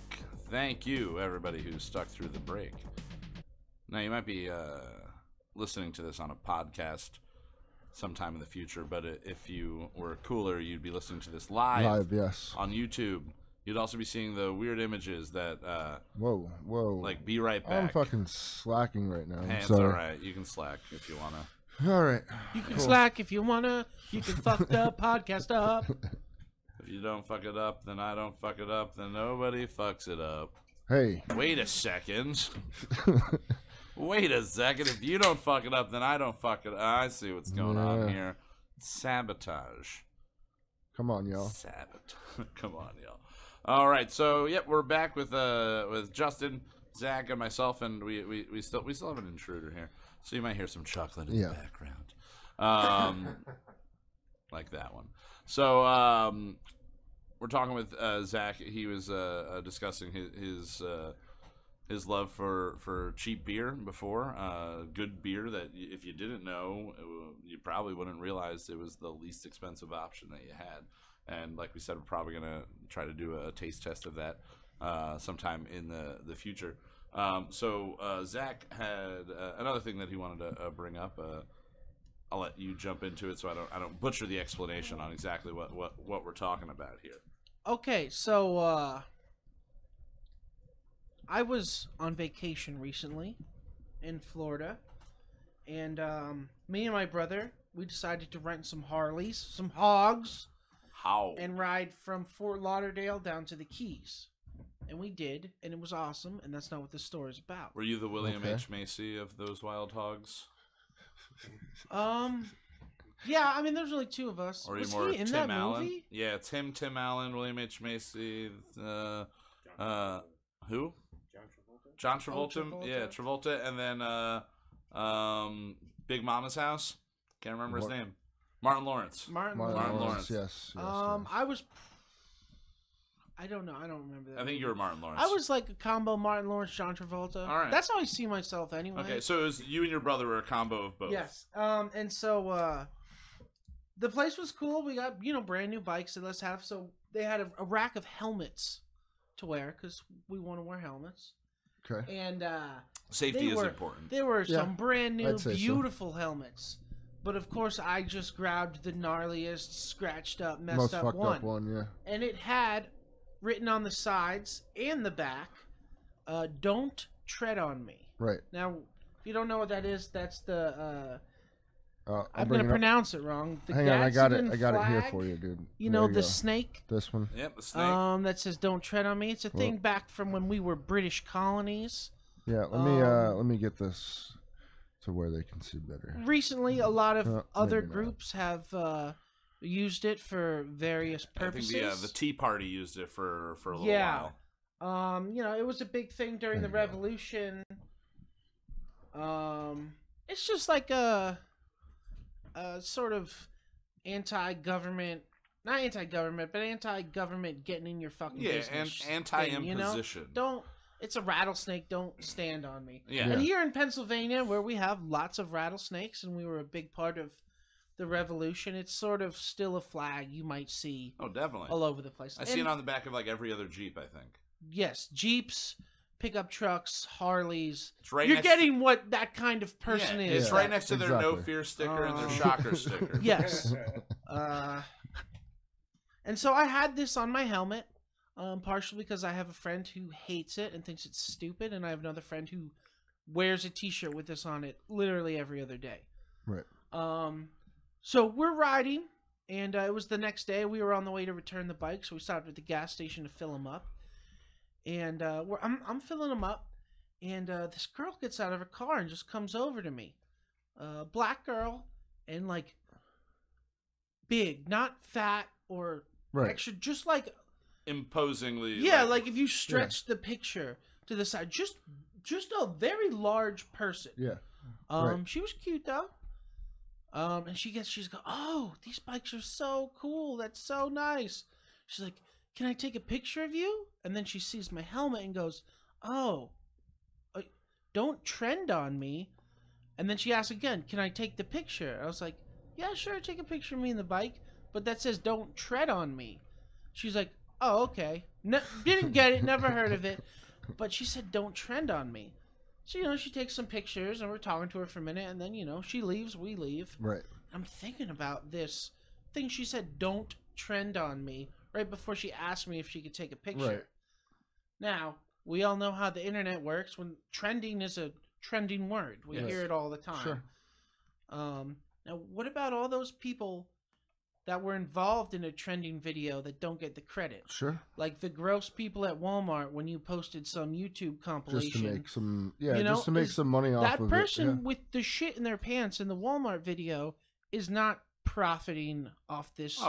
Speaker 3: Thank you, everybody who stuck through the break. Now, you might be listening to this on a podcast sometime in the future, but if you were cooler, you'd be listening to this live
Speaker 4: yes.
Speaker 3: on YouTube. You'd also be seeing the weird images that,
Speaker 4: Whoa.
Speaker 3: like, be right back.
Speaker 4: I'm fucking slacking right now.
Speaker 3: Hey, it's
Speaker 4: Sorry.
Speaker 3: all right. You can slack if you want to.
Speaker 4: All right.
Speaker 5: You can slack if you wanna. You can fuck the podcast up.
Speaker 3: If you don't fuck it up, then I don't fuck it up, then nobody fucks it up.
Speaker 4: Hey.
Speaker 3: Wait a second. Wait a second. If you don't fuck it up, then I don't fuck it up. I see what's going on here. Sabotage.
Speaker 4: Come on, y'all.
Speaker 3: Sabotage. Come on, y'all. All right, so yep, we're back with Justin, Zach, and myself, and we still have an intruder here, so you might hear some chocolate in the background, like that one. So we're talking with Zach. He was discussing his love for cheap beer before, good beer that if you didn't know, you probably wouldn't realize it was the least expensive option that you had. And like we said, we're probably going to try to do a taste test of that sometime in the future. So Zach had another thing that he wanted to bring up. I'll let you jump into it so I don't butcher the explanation on exactly what we're talking about here.
Speaker 5: Okay, so I was on vacation recently in Florida, and me and my brother, we decided to rent some Harleys, some hogs, and ride from Fort Lauderdale down to the Keys. And we did, and it was awesome, and that's not what this story is about.
Speaker 3: Were you the William H. Macy of those wild hogs?
Speaker 5: Yeah, I mean, there's only two of us.
Speaker 3: Or are you
Speaker 5: was
Speaker 3: more
Speaker 5: he in
Speaker 3: Tim
Speaker 5: that
Speaker 3: Allen?
Speaker 5: movie?
Speaker 3: Yeah, Tim Allen, William H. Macy, who? John Travolta.
Speaker 5: Travolta.
Speaker 3: Yeah, Travolta, and then Big Mama's House. Can't remember his name. Martin Lawrence.
Speaker 5: Martin
Speaker 3: Lawrence.
Speaker 4: Yes.
Speaker 5: I don't know. I don't remember that.
Speaker 3: I think you were Martin Lawrence.
Speaker 5: I was like a combo Martin Lawrence, John Travolta.
Speaker 3: All right.
Speaker 5: That's how I see myself anyway.
Speaker 3: Okay, so it was you and your brother were a combo of both.
Speaker 5: Yes. And so the place was cool. We got, brand new bikes that let's have. So they had a rack of helmets to wear because we want to wear helmets.
Speaker 4: Okay.
Speaker 5: And
Speaker 3: safety is important.
Speaker 5: There were some brand new,
Speaker 4: I'd say
Speaker 5: beautiful helmets. But of course, I just grabbed the gnarliest, scratched up, messed
Speaker 4: Most
Speaker 5: up
Speaker 4: fucked
Speaker 5: one.
Speaker 4: up one, yeah.
Speaker 5: And it had written on the sides and the back, "Don't tread on me."
Speaker 4: Right.
Speaker 5: Now, if you don't know what that is, that's the. I'm
Speaker 4: bring
Speaker 5: gonna
Speaker 4: it up.
Speaker 5: pronounce it wrong. The
Speaker 4: Hang on, I got it.
Speaker 5: Gadsden
Speaker 4: I got it here
Speaker 5: flag,
Speaker 4: for you, dude.
Speaker 5: You
Speaker 4: There
Speaker 5: know
Speaker 4: you
Speaker 5: the
Speaker 4: go.
Speaker 5: snake.
Speaker 4: This one.
Speaker 3: Yep, the snake.
Speaker 5: That says "Don't tread on me." It's a thing back from when we were British colonies.
Speaker 4: Yeah. Let me get this to where they can see better.
Speaker 5: Recently, a lot of other
Speaker 4: maybe not.
Speaker 5: groups have used it for various purposes.
Speaker 3: I think the Tea Party used it for a little
Speaker 5: Yeah.
Speaker 3: while.
Speaker 5: It was a big thing during the Revolution. It's just like a sort of anti-government, not anti-government, but anti-government getting in your fucking business.
Speaker 3: And anti-imposition.
Speaker 5: Don't. It's a rattlesnake. Don't stand on me.
Speaker 3: Yeah.
Speaker 5: And here in Pennsylvania, where we have lots of rattlesnakes, and we were a big part of the Revolution, it's sort of still a flag you might see.
Speaker 3: Oh, definitely.
Speaker 5: All over the place.
Speaker 3: I see it on the back of like every other Jeep, I think.
Speaker 5: Yes, Jeeps, pickup trucks, Harleys.
Speaker 3: It's right
Speaker 5: You're
Speaker 3: next
Speaker 5: getting what that kind of person is.
Speaker 3: It's right next to their
Speaker 4: exactly.
Speaker 3: No Fear sticker and their Shocker sticker.
Speaker 5: Yes. And so I had this on my helmet, partially because I have a friend who hates it and thinks it's stupid, and I have another friend who wears a T-shirt with this on it literally every other day.
Speaker 4: Right.
Speaker 5: So we're riding, and it was the next day. We were on the way to return the bike, so we stopped at the gas station to fill them up. And I'm filling them up, and this girl gets out of her car and just comes over to me. Black girl, and like big, not fat or extra, just like
Speaker 3: imposingly.
Speaker 5: Yeah, like if you stretch the picture to the side, just a very large person.
Speaker 4: Yeah.
Speaker 5: She was cute though. And she's go, "Oh, these bikes are so cool. That's so nice." She's like, "Can I take a picture of you?" And then she sees my helmet and goes, "Oh, don't trend on me." And then she asks again, "Can I take the picture?" I was like, "Yeah, sure, take a picture of me and the bike, but that says don't tread on me." She's like, "Oh, okay. Didn't get it, never heard of it. But she said, don't trend on me. So, she takes some pictures, and we're talking to her for a minute, and then, she leaves, we leave.
Speaker 4: Right.
Speaker 5: I'm thinking about this thing she said, don't trend on me, right before she asked me if she could take a picture.
Speaker 4: Right.
Speaker 5: Now, we all know how the internet works. When trending is a trending word. We hear it all the time.
Speaker 4: Sure.
Speaker 5: Now, what about all those people that were involved in a trending video that don't get the credit?
Speaker 4: Sure.
Speaker 5: Like the gross people at Walmart when you posted some YouTube compilation.
Speaker 4: Just to make some, just to make some money off of it.
Speaker 5: That person with the shit in their pants in the Walmart video is not profiting off this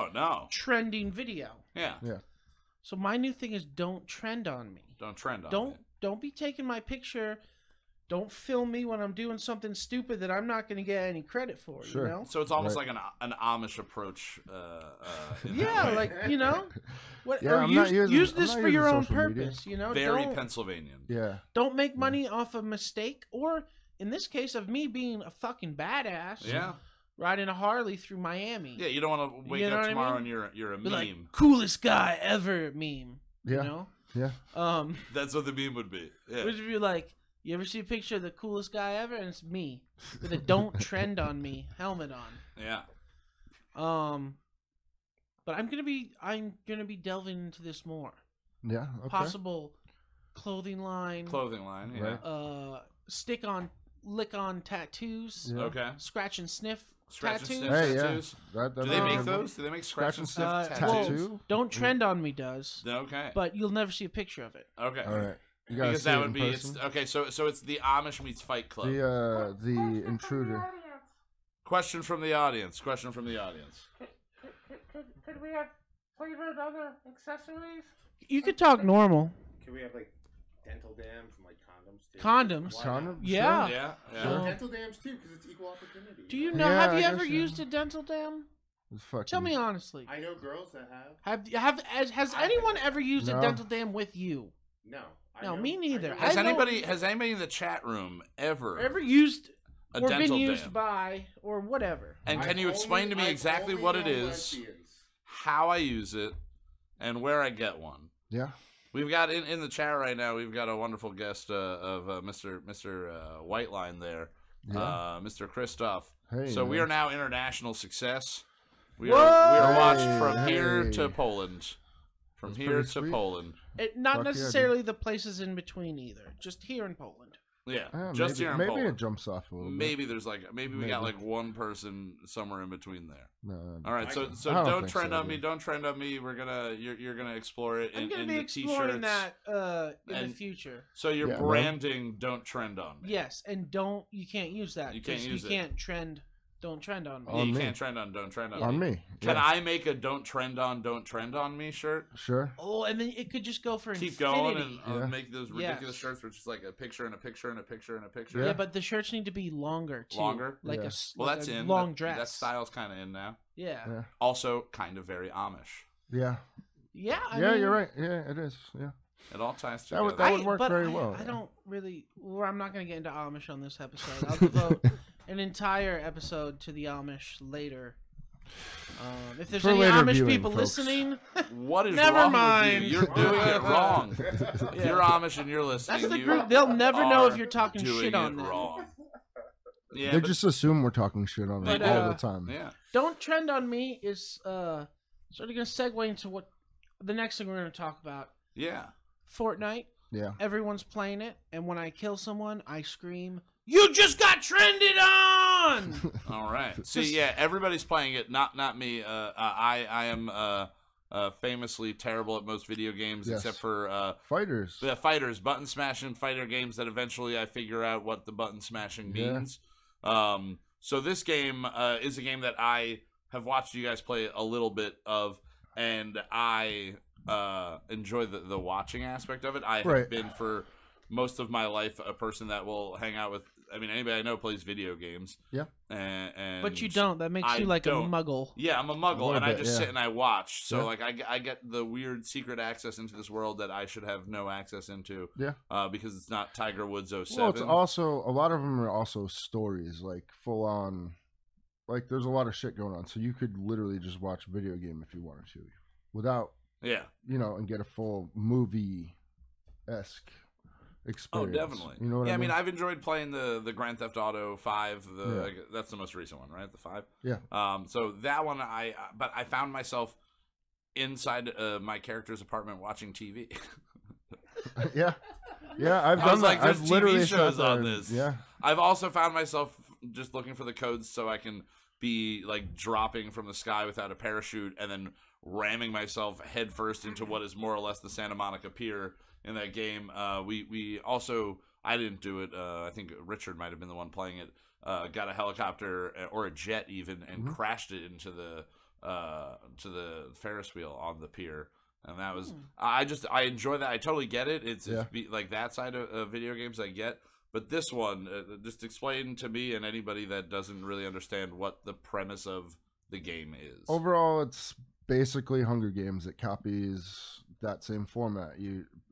Speaker 5: trending video.
Speaker 3: Yeah.
Speaker 5: So my new thing is don't trend on me.
Speaker 3: Don't trend on me.
Speaker 5: Don't be taking my picture. Don't film me when I'm doing something stupid that I'm not going to get any credit for.
Speaker 4: Sure.
Speaker 3: So it's almost like an Amish approach.
Speaker 5: Like what?
Speaker 4: Yeah,
Speaker 5: use this for your own purpose.
Speaker 3: Very Pennsylvanian.
Speaker 4: Yeah.
Speaker 5: Don't make money off a mistake, or in this case, of me being a fucking badass.
Speaker 3: Yeah.
Speaker 5: Riding a Harley through Miami.
Speaker 3: Yeah, you don't want to wake up tomorrow and you're a meme.
Speaker 5: Like, coolest guy ever meme.
Speaker 4: Yeah. Yeah.
Speaker 3: That's what the meme would be. Yeah.
Speaker 5: Which would be like, you ever see a picture of the coolest guy ever? And it's me with a "Don't Trend on Me" helmet on.
Speaker 3: Yeah.
Speaker 5: But I'm gonna be delving into this more.
Speaker 4: Yeah. Okay.
Speaker 5: Possible clothing line.
Speaker 3: Yeah.
Speaker 5: Lick on tattoos.
Speaker 4: Yeah.
Speaker 3: Okay.
Speaker 5: Scratch and sniff
Speaker 3: Scratch
Speaker 5: tattoos.
Speaker 3: and sniff
Speaker 4: Hey,
Speaker 3: tattoos.
Speaker 4: Yeah.
Speaker 3: Do they make those? Do they make scratch and sniff tattoos?
Speaker 4: tattoo?
Speaker 5: Don't Trend on Me does.
Speaker 3: Okay.
Speaker 5: But you'll never see a picture of it.
Speaker 3: Okay.
Speaker 4: All right. You gotta
Speaker 3: Because
Speaker 4: see
Speaker 3: that
Speaker 4: it
Speaker 3: would
Speaker 4: in
Speaker 3: be
Speaker 4: person.
Speaker 3: okay. So it's the Amish meets Fight Club.
Speaker 4: The intruder.
Speaker 3: Question from the audience. Could
Speaker 5: we have flavored other accessories? You could talk normal.
Speaker 1: Can we have like dental dams and like condoms too?
Speaker 5: Condoms.
Speaker 1: Why not?
Speaker 5: Yeah.
Speaker 3: Yeah.
Speaker 1: Sure. Dental dams too, because it's equal opportunity.
Speaker 5: Do you know?
Speaker 4: Yeah,
Speaker 5: have
Speaker 4: I
Speaker 5: you
Speaker 4: guess
Speaker 5: ever
Speaker 4: so.
Speaker 5: used a dental dam?
Speaker 4: It's fucking...
Speaker 5: Tell me honestly.
Speaker 1: I know girls that have.
Speaker 5: Has anyone ever used a
Speaker 4: No.
Speaker 5: dental dam with you?
Speaker 1: No.
Speaker 5: No, me neither.
Speaker 3: Has anybody in the chat room ever
Speaker 5: used
Speaker 3: a
Speaker 5: or been
Speaker 3: dental
Speaker 5: used
Speaker 3: dam?
Speaker 5: by or whatever?
Speaker 3: And can you explain to me exactly what it is, how I use it, and where I get one?
Speaker 4: Yeah.
Speaker 3: We've got in the chat right now. We've got a wonderful guest of Mr. Whiteline there, Mr. Christoph.
Speaker 4: Hey,
Speaker 3: so we
Speaker 4: man.
Speaker 3: are now international success. We are watched from here to
Speaker 4: Hey.
Speaker 3: Poland. From
Speaker 4: That's
Speaker 3: here
Speaker 4: pretty
Speaker 3: to
Speaker 4: sweet.
Speaker 3: Poland.
Speaker 5: Not
Speaker 4: Fuck yeah,
Speaker 5: necessarily the places in between either. Just here in Poland.
Speaker 3: Yeah,
Speaker 4: Yeah,
Speaker 3: just here in
Speaker 4: maybe
Speaker 3: Poland.
Speaker 4: it jumps off a little bit.
Speaker 3: Maybe there's maybe we got
Speaker 4: Maybe.
Speaker 3: like one person somewhere in between there.
Speaker 4: No,
Speaker 3: All right, so
Speaker 4: I don't
Speaker 3: don't
Speaker 4: think
Speaker 3: trend
Speaker 4: so,
Speaker 3: on me.
Speaker 4: dude.
Speaker 3: Don't trend on me. You're gonna explore it
Speaker 5: I'm
Speaker 3: in
Speaker 5: going to be
Speaker 3: the
Speaker 5: exploring
Speaker 3: t-shirts.
Speaker 5: that in the
Speaker 3: And-
Speaker 5: future.
Speaker 3: So you're
Speaker 4: Yeah,
Speaker 3: branding. Don't trend on me.
Speaker 5: Yes, and you can't use that.
Speaker 3: You can't
Speaker 5: 'cause
Speaker 3: use
Speaker 5: you
Speaker 3: it.
Speaker 5: can't trend. Don't trend on me.
Speaker 3: Yeah,
Speaker 4: On
Speaker 3: you
Speaker 4: me.
Speaker 3: can't trend on. Don't trend on.
Speaker 4: On
Speaker 3: me.
Speaker 4: me.
Speaker 3: Can
Speaker 4: yeah.
Speaker 3: I make a don't trend on me shirt?
Speaker 4: Sure.
Speaker 5: Oh, and then it could just go for
Speaker 3: Keep
Speaker 5: infinity.
Speaker 3: going and
Speaker 4: Yeah.
Speaker 3: make those ridiculous
Speaker 5: Yes.
Speaker 3: shirts, which is like a picture and a picture and a picture and a picture.
Speaker 5: Yeah, but the shirts need to be longer too.
Speaker 3: Longer?
Speaker 5: like
Speaker 4: Yeah.
Speaker 3: Well,
Speaker 5: like
Speaker 3: that's
Speaker 5: a
Speaker 3: in
Speaker 5: long
Speaker 3: that,
Speaker 5: dress.
Speaker 3: That style's kind of in now.
Speaker 5: Yeah,
Speaker 4: Yeah.
Speaker 3: Also, kind of very Amish.
Speaker 4: Yeah.
Speaker 5: I
Speaker 4: Yeah,
Speaker 5: mean,
Speaker 4: you're right. Yeah, it is. Yeah.
Speaker 3: It all ties
Speaker 4: That
Speaker 3: together.
Speaker 4: would- that would work
Speaker 5: but
Speaker 4: very well,
Speaker 5: I
Speaker 4: yeah.
Speaker 5: don't really. Well, I'm not going to get into Amish on this episode. I'll devote an entire episode to the Amish later. If there's
Speaker 4: For
Speaker 5: any
Speaker 4: later
Speaker 5: Amish
Speaker 4: viewing,
Speaker 5: people
Speaker 4: folks.
Speaker 5: listening,
Speaker 3: What is
Speaker 5: Never
Speaker 3: wrong
Speaker 5: mind.
Speaker 3: with you? You're doing it wrong. If you're Amish and you're listening,
Speaker 5: that's the
Speaker 3: you
Speaker 5: group. They'll never know
Speaker 3: are
Speaker 5: if you're talking
Speaker 3: doing
Speaker 5: shit on
Speaker 3: it
Speaker 5: them.
Speaker 3: wrong. Yeah,
Speaker 4: They
Speaker 3: but-
Speaker 4: just assume we're talking shit on
Speaker 5: But,
Speaker 4: them all the time.
Speaker 3: yeah.
Speaker 5: Don't trend on me is sort of going to segue into what the next thing we're going to talk about.
Speaker 3: Yeah.
Speaker 5: Fortnite.
Speaker 4: Yeah.
Speaker 5: Everyone's playing it, and when I kill someone, I scream, "You just got trended on!"
Speaker 3: All right. See, yeah, everybody's playing it. Not me. I am famously terrible at most video games,
Speaker 4: Yes.
Speaker 3: except for
Speaker 4: Fighters.
Speaker 3: the fighters, button smashing fighter games that eventually I figure out what the button smashing
Speaker 4: Yeah.
Speaker 3: means. So this game is a game that I have watched you guys play a little bit of, and I enjoy the watching aspect of it. I have
Speaker 4: Right.
Speaker 3: been for most of my life a person that will hang out with. I mean, anybody I know plays video games.
Speaker 4: Yeah.
Speaker 3: And
Speaker 5: But you don't. That makes
Speaker 3: I
Speaker 5: you like
Speaker 3: don't.
Speaker 5: a muggle.
Speaker 3: Yeah, I'm a muggle,
Speaker 4: little
Speaker 3: and I
Speaker 4: bit,
Speaker 3: just
Speaker 4: yeah.
Speaker 3: sit and I watch. So,
Speaker 4: Yeah.
Speaker 3: like, I get the weird secret access into this world that I should have no access into.
Speaker 4: Yeah.
Speaker 3: Because it's not Tiger Woods 07.
Speaker 4: Well, it's also a lot of them are also stories, like full on. Like there's a lot of shit going on, so you could literally just watch a video game if you wanted to, without
Speaker 3: Yeah.
Speaker 4: you know, and get a full movie-esque experience.
Speaker 3: Oh, definitely.
Speaker 4: You know what
Speaker 3: yeah,
Speaker 4: I mean?
Speaker 3: I've enjoyed playing the Grand Theft Auto 5. That's the most recent one, right? The 5.
Speaker 4: Yeah.
Speaker 3: So that one, but I found myself inside my character's apartment watching TV.
Speaker 4: Yeah. Yeah, I've
Speaker 3: I
Speaker 4: done
Speaker 3: was like,
Speaker 4: that.
Speaker 3: there's
Speaker 4: I've literally
Speaker 3: TV shows
Speaker 4: sat there
Speaker 3: on
Speaker 4: and-
Speaker 3: this.
Speaker 4: Yeah.
Speaker 3: I've also found myself just looking for the codes so I can be like dropping from the sky without a parachute and then ramming myself headfirst into what is more or less the Santa Monica Pier in that game. We also, I didn't do it. I think Richard might have been the one playing it. Got a helicopter or a jet even and crashed it into the to the Ferris wheel on the pier. And that was, I enjoy that. I totally get it. It's like that side of video games I get. But this one, just explain to me and anybody that doesn't really understand what the premise of the game is.
Speaker 4: Overall, it's basically Hunger Games. It copies that same format.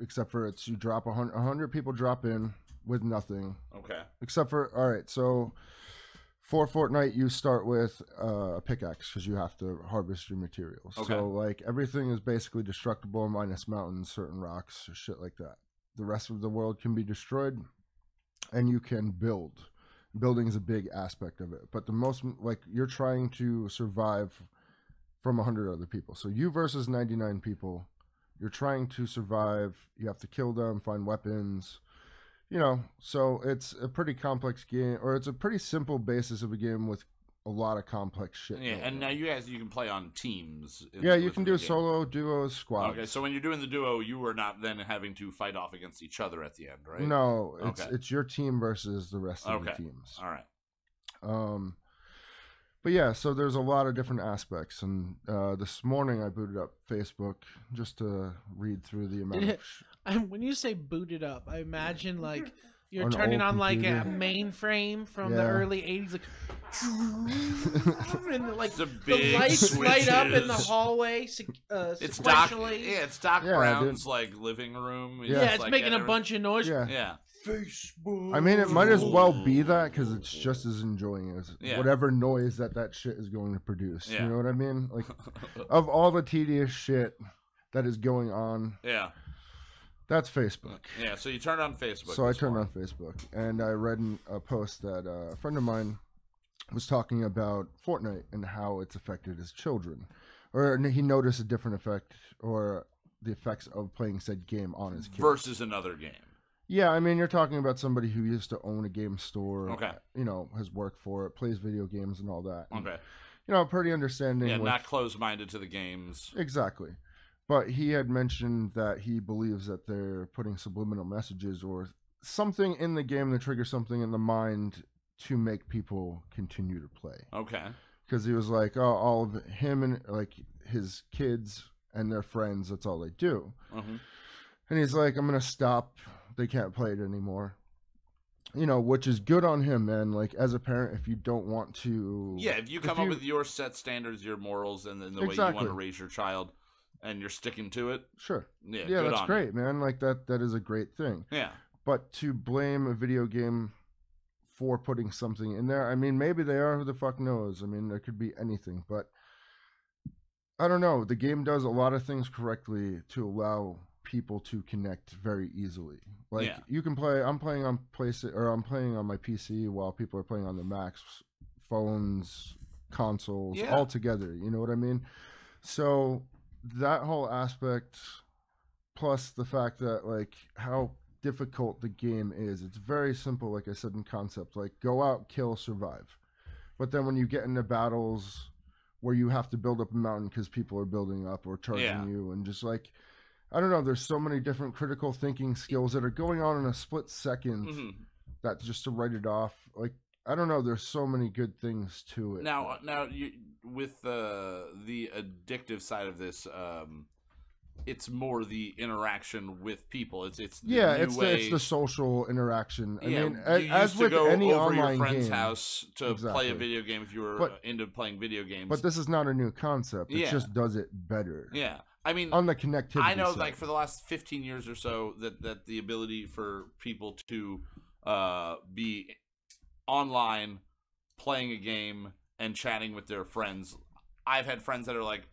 Speaker 4: Except for you drop 100 people drop in with nothing.
Speaker 3: Okay.
Speaker 4: Except for, all right, so for Fortnite, you start with a pickaxe because you have to harvest your materials.
Speaker 3: Okay.
Speaker 4: So, like, everything is basically destructible minus mountains, certain rocks, or shit like that. The rest of the world can be destroyed, and you can build. Building is a big aspect of it. But the most, like, you're trying to survive from 100 other people. So you versus 99 people. You're trying to survive. You have to kill them, find weapons. You know, so it's a pretty complex game, or it's a pretty simple basis of a game with a lot of complex shit.
Speaker 3: Yeah, and now you can play on teams.
Speaker 4: You can do solo, duos, squads.
Speaker 3: Okay, so when you're doing the duo, you are not then having to fight off against each other at the end, right?
Speaker 4: No, it's your team versus the rest of the teams.
Speaker 3: All right.
Speaker 4: But yeah, so there's a lot of different aspects, and this morning I booted up Facebook just to read through the amount of.
Speaker 5: When you say booted up, I imagine like you're
Speaker 4: An
Speaker 5: turning
Speaker 4: old
Speaker 5: on like a
Speaker 4: computer.
Speaker 5: mainframe from the early '80s, like, and like
Speaker 3: The
Speaker 5: the
Speaker 3: big
Speaker 5: lights light up in the
Speaker 3: switches.
Speaker 5: hallway.
Speaker 3: It's Doc.
Speaker 5: Sequentially.
Speaker 3: Yeah, it's Doc
Speaker 4: Yeah,
Speaker 3: Brown's
Speaker 4: dude.
Speaker 3: like living room.
Speaker 5: Yeah, it's
Speaker 3: like,
Speaker 5: making a
Speaker 3: every-
Speaker 5: bunch of noise.
Speaker 4: Yeah.
Speaker 3: Yeah.
Speaker 5: Facebook.
Speaker 4: I mean, it might as well be that because it's just as enjoying as
Speaker 3: Yeah.
Speaker 4: whatever noise that shit is going to produce.
Speaker 3: Yeah.
Speaker 4: You know what I mean? Like, of all the tedious shit that is going on,
Speaker 3: Yeah.
Speaker 4: that's Facebook.
Speaker 3: Yeah. So you turned on Facebook.
Speaker 4: So I
Speaker 3: this
Speaker 4: turned
Speaker 3: morning.
Speaker 4: on Facebook, and I read a post that a friend of mine was talking about Fortnite and how it's affected his children. Or he noticed a different effect, or the effects of playing said game on his kids.
Speaker 3: versus another game.
Speaker 4: Yeah, I mean, you're talking about somebody who used to own a game store.
Speaker 3: Okay.
Speaker 4: You know, has worked for it, plays video games and all that. And,
Speaker 3: Okay.
Speaker 4: you know, pretty understanding.
Speaker 3: Yeah,
Speaker 4: with-
Speaker 3: not closed-minded to the games.
Speaker 4: Exactly. But he had mentioned that he believes that they're putting subliminal messages or something in the game to trigger something in the mind to make people continue to play.
Speaker 3: Okay.
Speaker 4: Because he was like, oh, all of him and like his kids and their friends, that's all they do.
Speaker 3: Mhm.
Speaker 4: And he's like, I'm going to stop. They can't play it anymore. You know, which is good on him, man. Like, as a parent, if you don't want to...
Speaker 3: Yeah, if you come up with your set standards, your morals, and then the way you
Speaker 4: Exactly.
Speaker 3: want to raise your child, and you're sticking to it,
Speaker 4: Sure.
Speaker 3: yeah,
Speaker 4: Yeah,
Speaker 3: good
Speaker 4: that's
Speaker 3: on
Speaker 4: great, man. Like, that is a great thing.
Speaker 3: you. Yeah.
Speaker 4: But to blame a video game for putting something in there, I mean, maybe they are, who the fuck knows? I mean, there could be anything, but I don't know. The game does a lot of things correctly to allow people to connect very easily. Like,
Speaker 3: Yeah.
Speaker 4: you can play, I'm playing on I'm playing on my PC while people are playing on their Macs, phones, consoles,
Speaker 3: Yeah.
Speaker 4: all together. You know what I mean? So that whole aspect, plus the fact that, like, how difficult the game is. It's very simple, like I said, in concept. Like, go out, kill, survive. But then when you get into battles where you have to build up a mountain because people are building up or charging
Speaker 3: Yeah.
Speaker 4: you, and just like, I don't know, there's so many different critical thinking skills that are going on in a split second
Speaker 3: hmm
Speaker 4: that just to write it off. Like, I don't know, there's so many good things to it.
Speaker 3: Now, you, with the addictive side of this, it's more the interaction with people. It's the
Speaker 4: Yeah,
Speaker 3: new
Speaker 4: it's
Speaker 3: way.
Speaker 4: the social interaction. I mean,
Speaker 3: you
Speaker 4: as
Speaker 3: used to
Speaker 4: with
Speaker 3: go
Speaker 4: any
Speaker 3: over your
Speaker 4: online
Speaker 3: friend's
Speaker 4: game,
Speaker 3: house to play
Speaker 4: Exactly.
Speaker 3: a video game if you were
Speaker 4: But-
Speaker 3: into playing video games.
Speaker 4: but this is not a new concept. It
Speaker 3: Yeah.
Speaker 4: just does it better.
Speaker 3: yeah, I mean,
Speaker 4: On the connectivity
Speaker 3: I know,
Speaker 4: side.
Speaker 3: like, for the last 15 years or so, that the ability for people to be online, playing a game, and chatting with their friends. I've had friends that are like,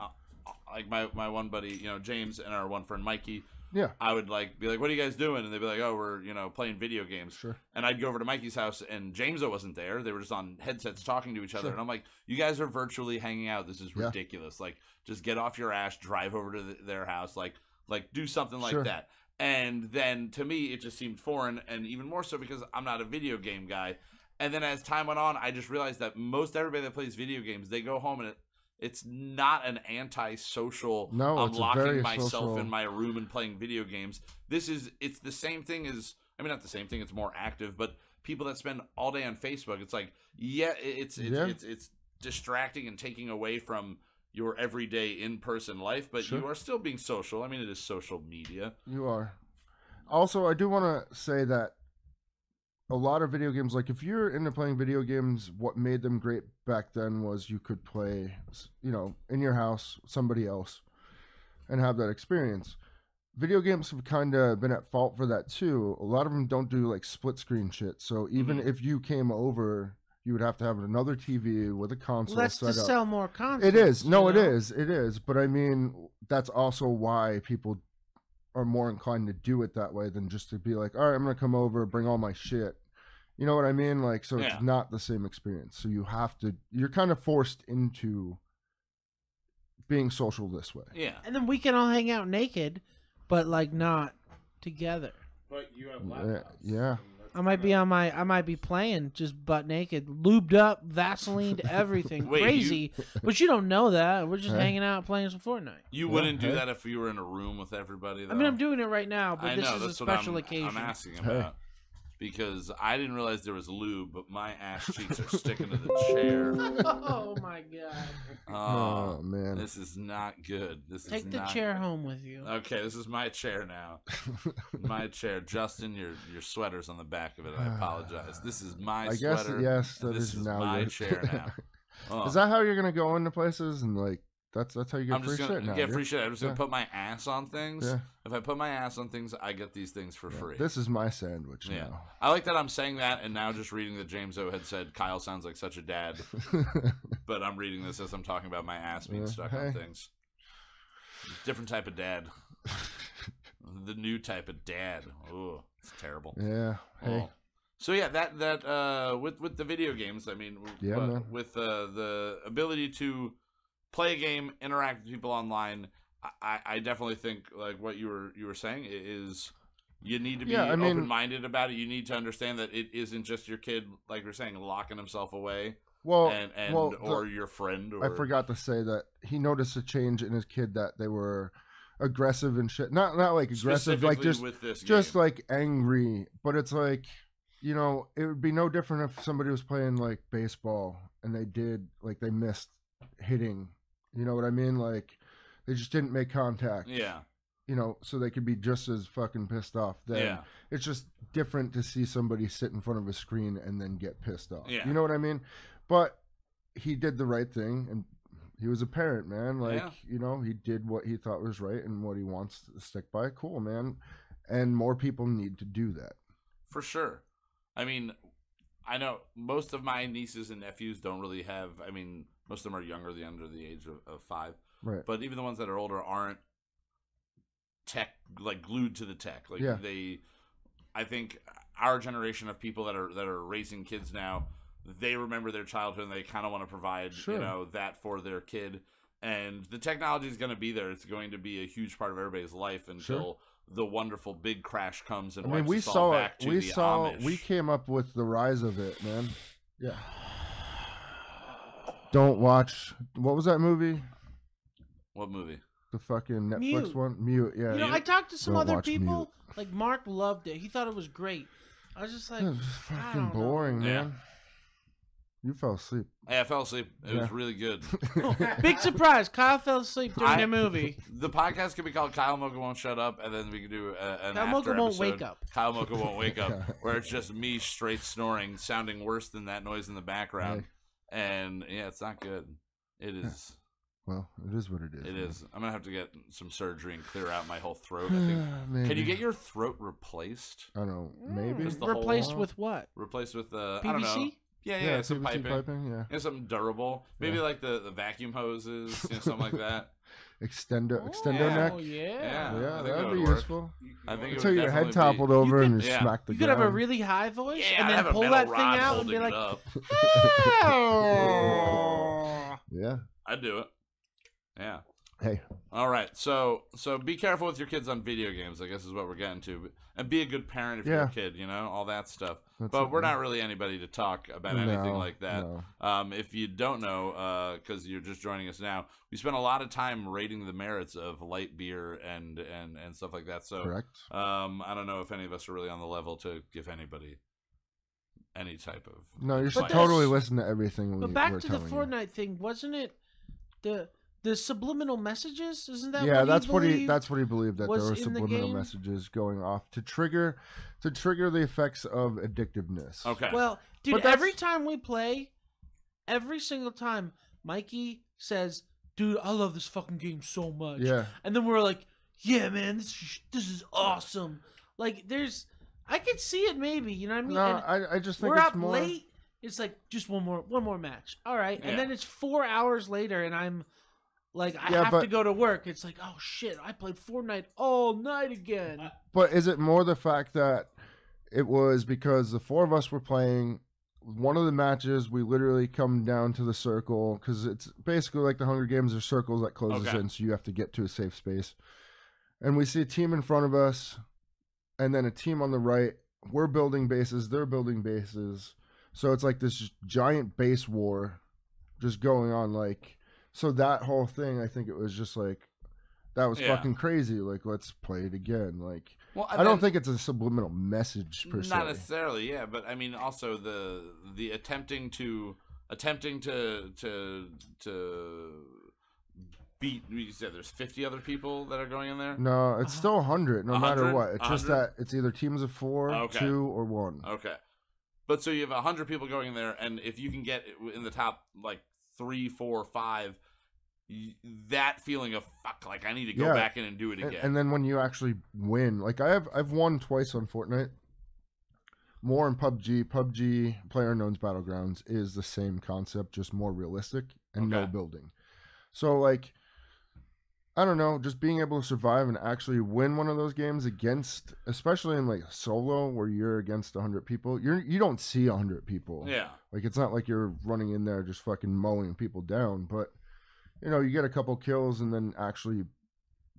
Speaker 3: like my one buddy, James, and our one friend Mikey.
Speaker 4: Yeah.
Speaker 3: I would be like, what are you guys doing? And they'd be like, oh, we're, playing video games.
Speaker 4: Sure.
Speaker 3: And I'd go over to Mikey's house and Jameso wasn't there. They were just on headsets talking to each other.
Speaker 4: Sure.
Speaker 3: And I'm like, you guys are virtually hanging out. This is ridiculous. Like, just get off your ass, drive over to their house, like do something like that. And then to me, it just seemed foreign, and even more so because I'm not a video game guy. And then as time went on, I just realized that most everybody that plays video games, they go home and it's not an anti-social.
Speaker 4: No,
Speaker 3: I'm
Speaker 4: it's
Speaker 3: locking myself
Speaker 4: social...
Speaker 3: in my room and playing video games. It's the same thing as, I mean, not the same thing. It's more active, but people that spend all day on Facebook, it's like, it's distracting and taking away from your everyday in-person life, but you are still being social. I mean, it is social media.
Speaker 4: You are. Also, I do want to say that a lot of video games, like if you're into playing video games, what made them great back then was you could play, in your house, somebody else, and have that experience. Video games have kind of been at fault for that too. A lot of them don't do like split screen shit. So even if you came over, you would have to have another TV with a console
Speaker 5: that's
Speaker 4: set
Speaker 5: to
Speaker 4: up.
Speaker 5: sell more consoles.
Speaker 4: It is. No, it is. But I mean, that's also why people are more inclined to do it that way than just to be like, all right, I'm going to come over, bring all my shit. You know what I mean? Like, so it's not the same experience. So you're kind of forced into being social this way.
Speaker 3: Yeah.
Speaker 5: And then we can all hang out naked, but like not together.
Speaker 1: But you have laptops.
Speaker 4: Yeah.
Speaker 5: I might be playing just butt naked, lubed up, Vaseline, everything.
Speaker 3: Wait,
Speaker 5: crazy. But you don't know that. We're just hanging out playing some Fortnite.
Speaker 3: You wouldn't do that if you were in a room with everybody, though?
Speaker 5: I mean, I'm doing it right now, but this is a
Speaker 3: that's what
Speaker 5: special occasion.
Speaker 3: I'm asking about. Because I didn't realize there was lube, but my ass cheeks are sticking to the chair.
Speaker 5: Oh my god!
Speaker 4: Oh man,
Speaker 3: this is not good.
Speaker 5: Take the chair home with you.
Speaker 3: Okay, this is my chair now. My chair, Justin. Your sweater's on the back of it. I apologize. This is my sweater.
Speaker 4: Yes,
Speaker 3: this is now my chair now. Oh.
Speaker 4: Is that how you're gonna go into places and like? That's how you get free shit now.
Speaker 3: Get free shit. I'm just gonna put my ass on things.
Speaker 4: Yeah.
Speaker 3: If I put my ass on things, I get these things for free.
Speaker 4: This is my sandwich now.
Speaker 3: I like that I'm saying that, and now just reading that James O had said Kyle sounds like such a dad. But I'm reading this as I'm talking about my ass being stuck on things. Different type of dad. The new type of dad. Oh, it's terrible.
Speaker 4: Yeah. Hey.
Speaker 3: So yeah, that with the video games, I mean, with the ability to play a game, interact with people online. I definitely think like what you were saying is you need to be open-minded about it. You need to understand that it isn't just your kid, like you're saying, locking himself away. Or your friend. Or...
Speaker 4: I forgot to say that he noticed a change in his kid that they were aggressive and shit. Not like aggressive, like just like angry. But it's like, it would be no different if somebody was playing like baseball and they missed hitting. You know what I mean? Like, they just didn't make contact.
Speaker 3: Yeah.
Speaker 4: So they could be just as fucking pissed off. Then it's just different to see somebody sit in front of a screen and then get pissed off. Yeah. You know what I mean? But he did the right thing, and he was a parent, man. Like, he did what he thought was right and what he wants to stick by. Cool, man. And more people need to do that.
Speaker 3: For sure. I mean, I know most of my nieces and nephews don't really have, most of them are younger, under the age of 5.
Speaker 4: Right.
Speaker 3: But even the ones that are older aren't glued to the tech. I think our generation of people that are raising kids now, they remember their childhood and they kind of want to provide, that for their kid. And the technology is going to be there. It's going to be a huge part of everybody's life until the wonderful big crash comes and wipes us all back to the Amish.
Speaker 4: We came up with the rise of it, man. Yeah. Don't watch. What was that movie?
Speaker 3: What movie?
Speaker 4: The fucking Netflix one? Mute, yeah.
Speaker 5: I talked to some other people. Mute. Like, Mark loved it. He thought it was great. I was just like, it was
Speaker 4: fucking boring, man. You fell asleep.
Speaker 3: Hey, I fell asleep. It was really good.
Speaker 5: Big surprise. Kyle fell asleep during the movie.
Speaker 3: The podcast could be called Kyle Mocha Won't Shut Up, and then we could do an
Speaker 5: Kyle Mocha Won't Wake Up.
Speaker 3: Kyle Mocha Won't Wake Up, where it's just me straight snoring, sounding worse than that noise in the background. And, it's not good. It is.
Speaker 4: Well, it is what it is.
Speaker 3: It is. I'm going to have to get some surgery and clear out my whole throat, I think. Can you get your throat replaced?
Speaker 4: I don't know. Maybe.
Speaker 5: Replaced with what?
Speaker 3: Replaced with,
Speaker 5: PVC?
Speaker 3: I don't know. Yeah, some
Speaker 4: PVC piping,
Speaker 3: something durable. Maybe like the vacuum hoses, something like that.
Speaker 4: extendo neck.
Speaker 5: Oh
Speaker 3: Yeah,
Speaker 5: yeah.
Speaker 3: I
Speaker 4: Yeah,
Speaker 3: think
Speaker 4: that'd
Speaker 3: that
Speaker 4: be
Speaker 3: would work.
Speaker 4: useful.
Speaker 3: I think it
Speaker 4: Until
Speaker 3: would
Speaker 4: your head
Speaker 3: definitely be-
Speaker 4: toppled over
Speaker 5: You
Speaker 4: and
Speaker 5: could-
Speaker 4: you
Speaker 3: yeah.
Speaker 4: smack the
Speaker 5: You could have a
Speaker 4: ground.
Speaker 5: really high voice
Speaker 3: Yeah,
Speaker 5: and then
Speaker 3: have a
Speaker 5: pull
Speaker 3: metal
Speaker 5: that thing
Speaker 3: rod
Speaker 5: out and
Speaker 3: holding
Speaker 5: be
Speaker 3: it
Speaker 5: like,
Speaker 3: up.
Speaker 4: Yeah.
Speaker 3: I'd do it. Yeah.
Speaker 4: Hey.
Speaker 3: All right. So be careful with your kids on video games, I guess is what we're getting to. And be a good parent if you're a
Speaker 4: Yeah.
Speaker 3: kid, you know, all that stuff.
Speaker 4: That's
Speaker 3: But
Speaker 4: it,
Speaker 3: we're
Speaker 4: man.
Speaker 3: not really anybody to talk about anything like that.
Speaker 4: No.
Speaker 3: If you don't know, because you're just joining us now, we spent a lot of time rating the merits of light beer and stuff like that. So
Speaker 4: Correct.
Speaker 3: I don't know if any of us are really on the level to give anybody any type of
Speaker 4: No, you should
Speaker 3: advice.
Speaker 4: totally listen to everything
Speaker 5: but
Speaker 4: we're
Speaker 5: back to the
Speaker 4: telling you.
Speaker 5: Fortnite thing, wasn't it the subliminal messages? Isn't that
Speaker 4: Yeah,
Speaker 5: that's
Speaker 4: what he believed, that there
Speaker 5: was
Speaker 4: were
Speaker 5: in the
Speaker 4: subliminal
Speaker 5: game?
Speaker 4: messages going off to trigger the effects of addictiveness.
Speaker 3: Okay.
Speaker 5: Well, dude,
Speaker 4: But that's-
Speaker 5: every time we play, every single time, Mikey says, "Dude, I love this fucking game so much."
Speaker 4: Yeah.
Speaker 5: And then we're like, "Yeah, man, this is awesome." Like, I could see it maybe, you know what I mean?
Speaker 4: No,
Speaker 5: And
Speaker 4: I just think
Speaker 5: we're
Speaker 4: it's
Speaker 5: up
Speaker 4: more.
Speaker 5: late. It's like just one more match. All right,
Speaker 3: Yeah.
Speaker 5: and then it's 4 hours later, and I'm like, I
Speaker 4: Yeah,
Speaker 5: have
Speaker 4: but-
Speaker 5: to go to work. It's like, oh shit, I played Fortnite all night again.
Speaker 4: But is it more the fact that it was because the four of us were playing one of the matches? We literally come down to the circle because it's basically like the Hunger Games. There's circles that closes
Speaker 3: Okay.
Speaker 4: in, so you have to get to a safe space. And we see a team in front of us, and then a team on the right. We're building bases. They're building bases. So it's like this giant base war just going on. Like, so that whole thing, I think it was just like, that was
Speaker 3: Yeah.
Speaker 4: fucking crazy. Like, let's play it again. Like,
Speaker 3: Well,
Speaker 4: I don't think it's a subliminal message per se.
Speaker 3: Not necessarily, yeah, but I mean, also the attempting to beat. You said there's 50 other people that are going in there.
Speaker 4: No, it's still 100, no matter
Speaker 3: 100?
Speaker 4: what. It's just
Speaker 3: 100?
Speaker 4: that it's either teams of 4,
Speaker 3: Okay.
Speaker 4: 2, or 1.
Speaker 3: Okay, but so you have 100 people going in there, and if you can get in the top like 3, 4, 5, that feeling of fuck, like I need to go
Speaker 4: Yeah.
Speaker 3: back in and do it again.
Speaker 4: And then when you actually win, like I've won twice on Fortnite. More in PUBG. PUBG, PlayerUnknown's Battlegrounds, is the same concept, just more realistic and no
Speaker 3: Okay.
Speaker 4: building. So like, I don't know, just being able to survive and actually win one of those games against, especially in like solo where you're against 100 people, you don't see 100 people.
Speaker 3: yeah,
Speaker 4: Like, it's not like you're running in there just fucking mowing people down, but you know, you get a couple kills and then actually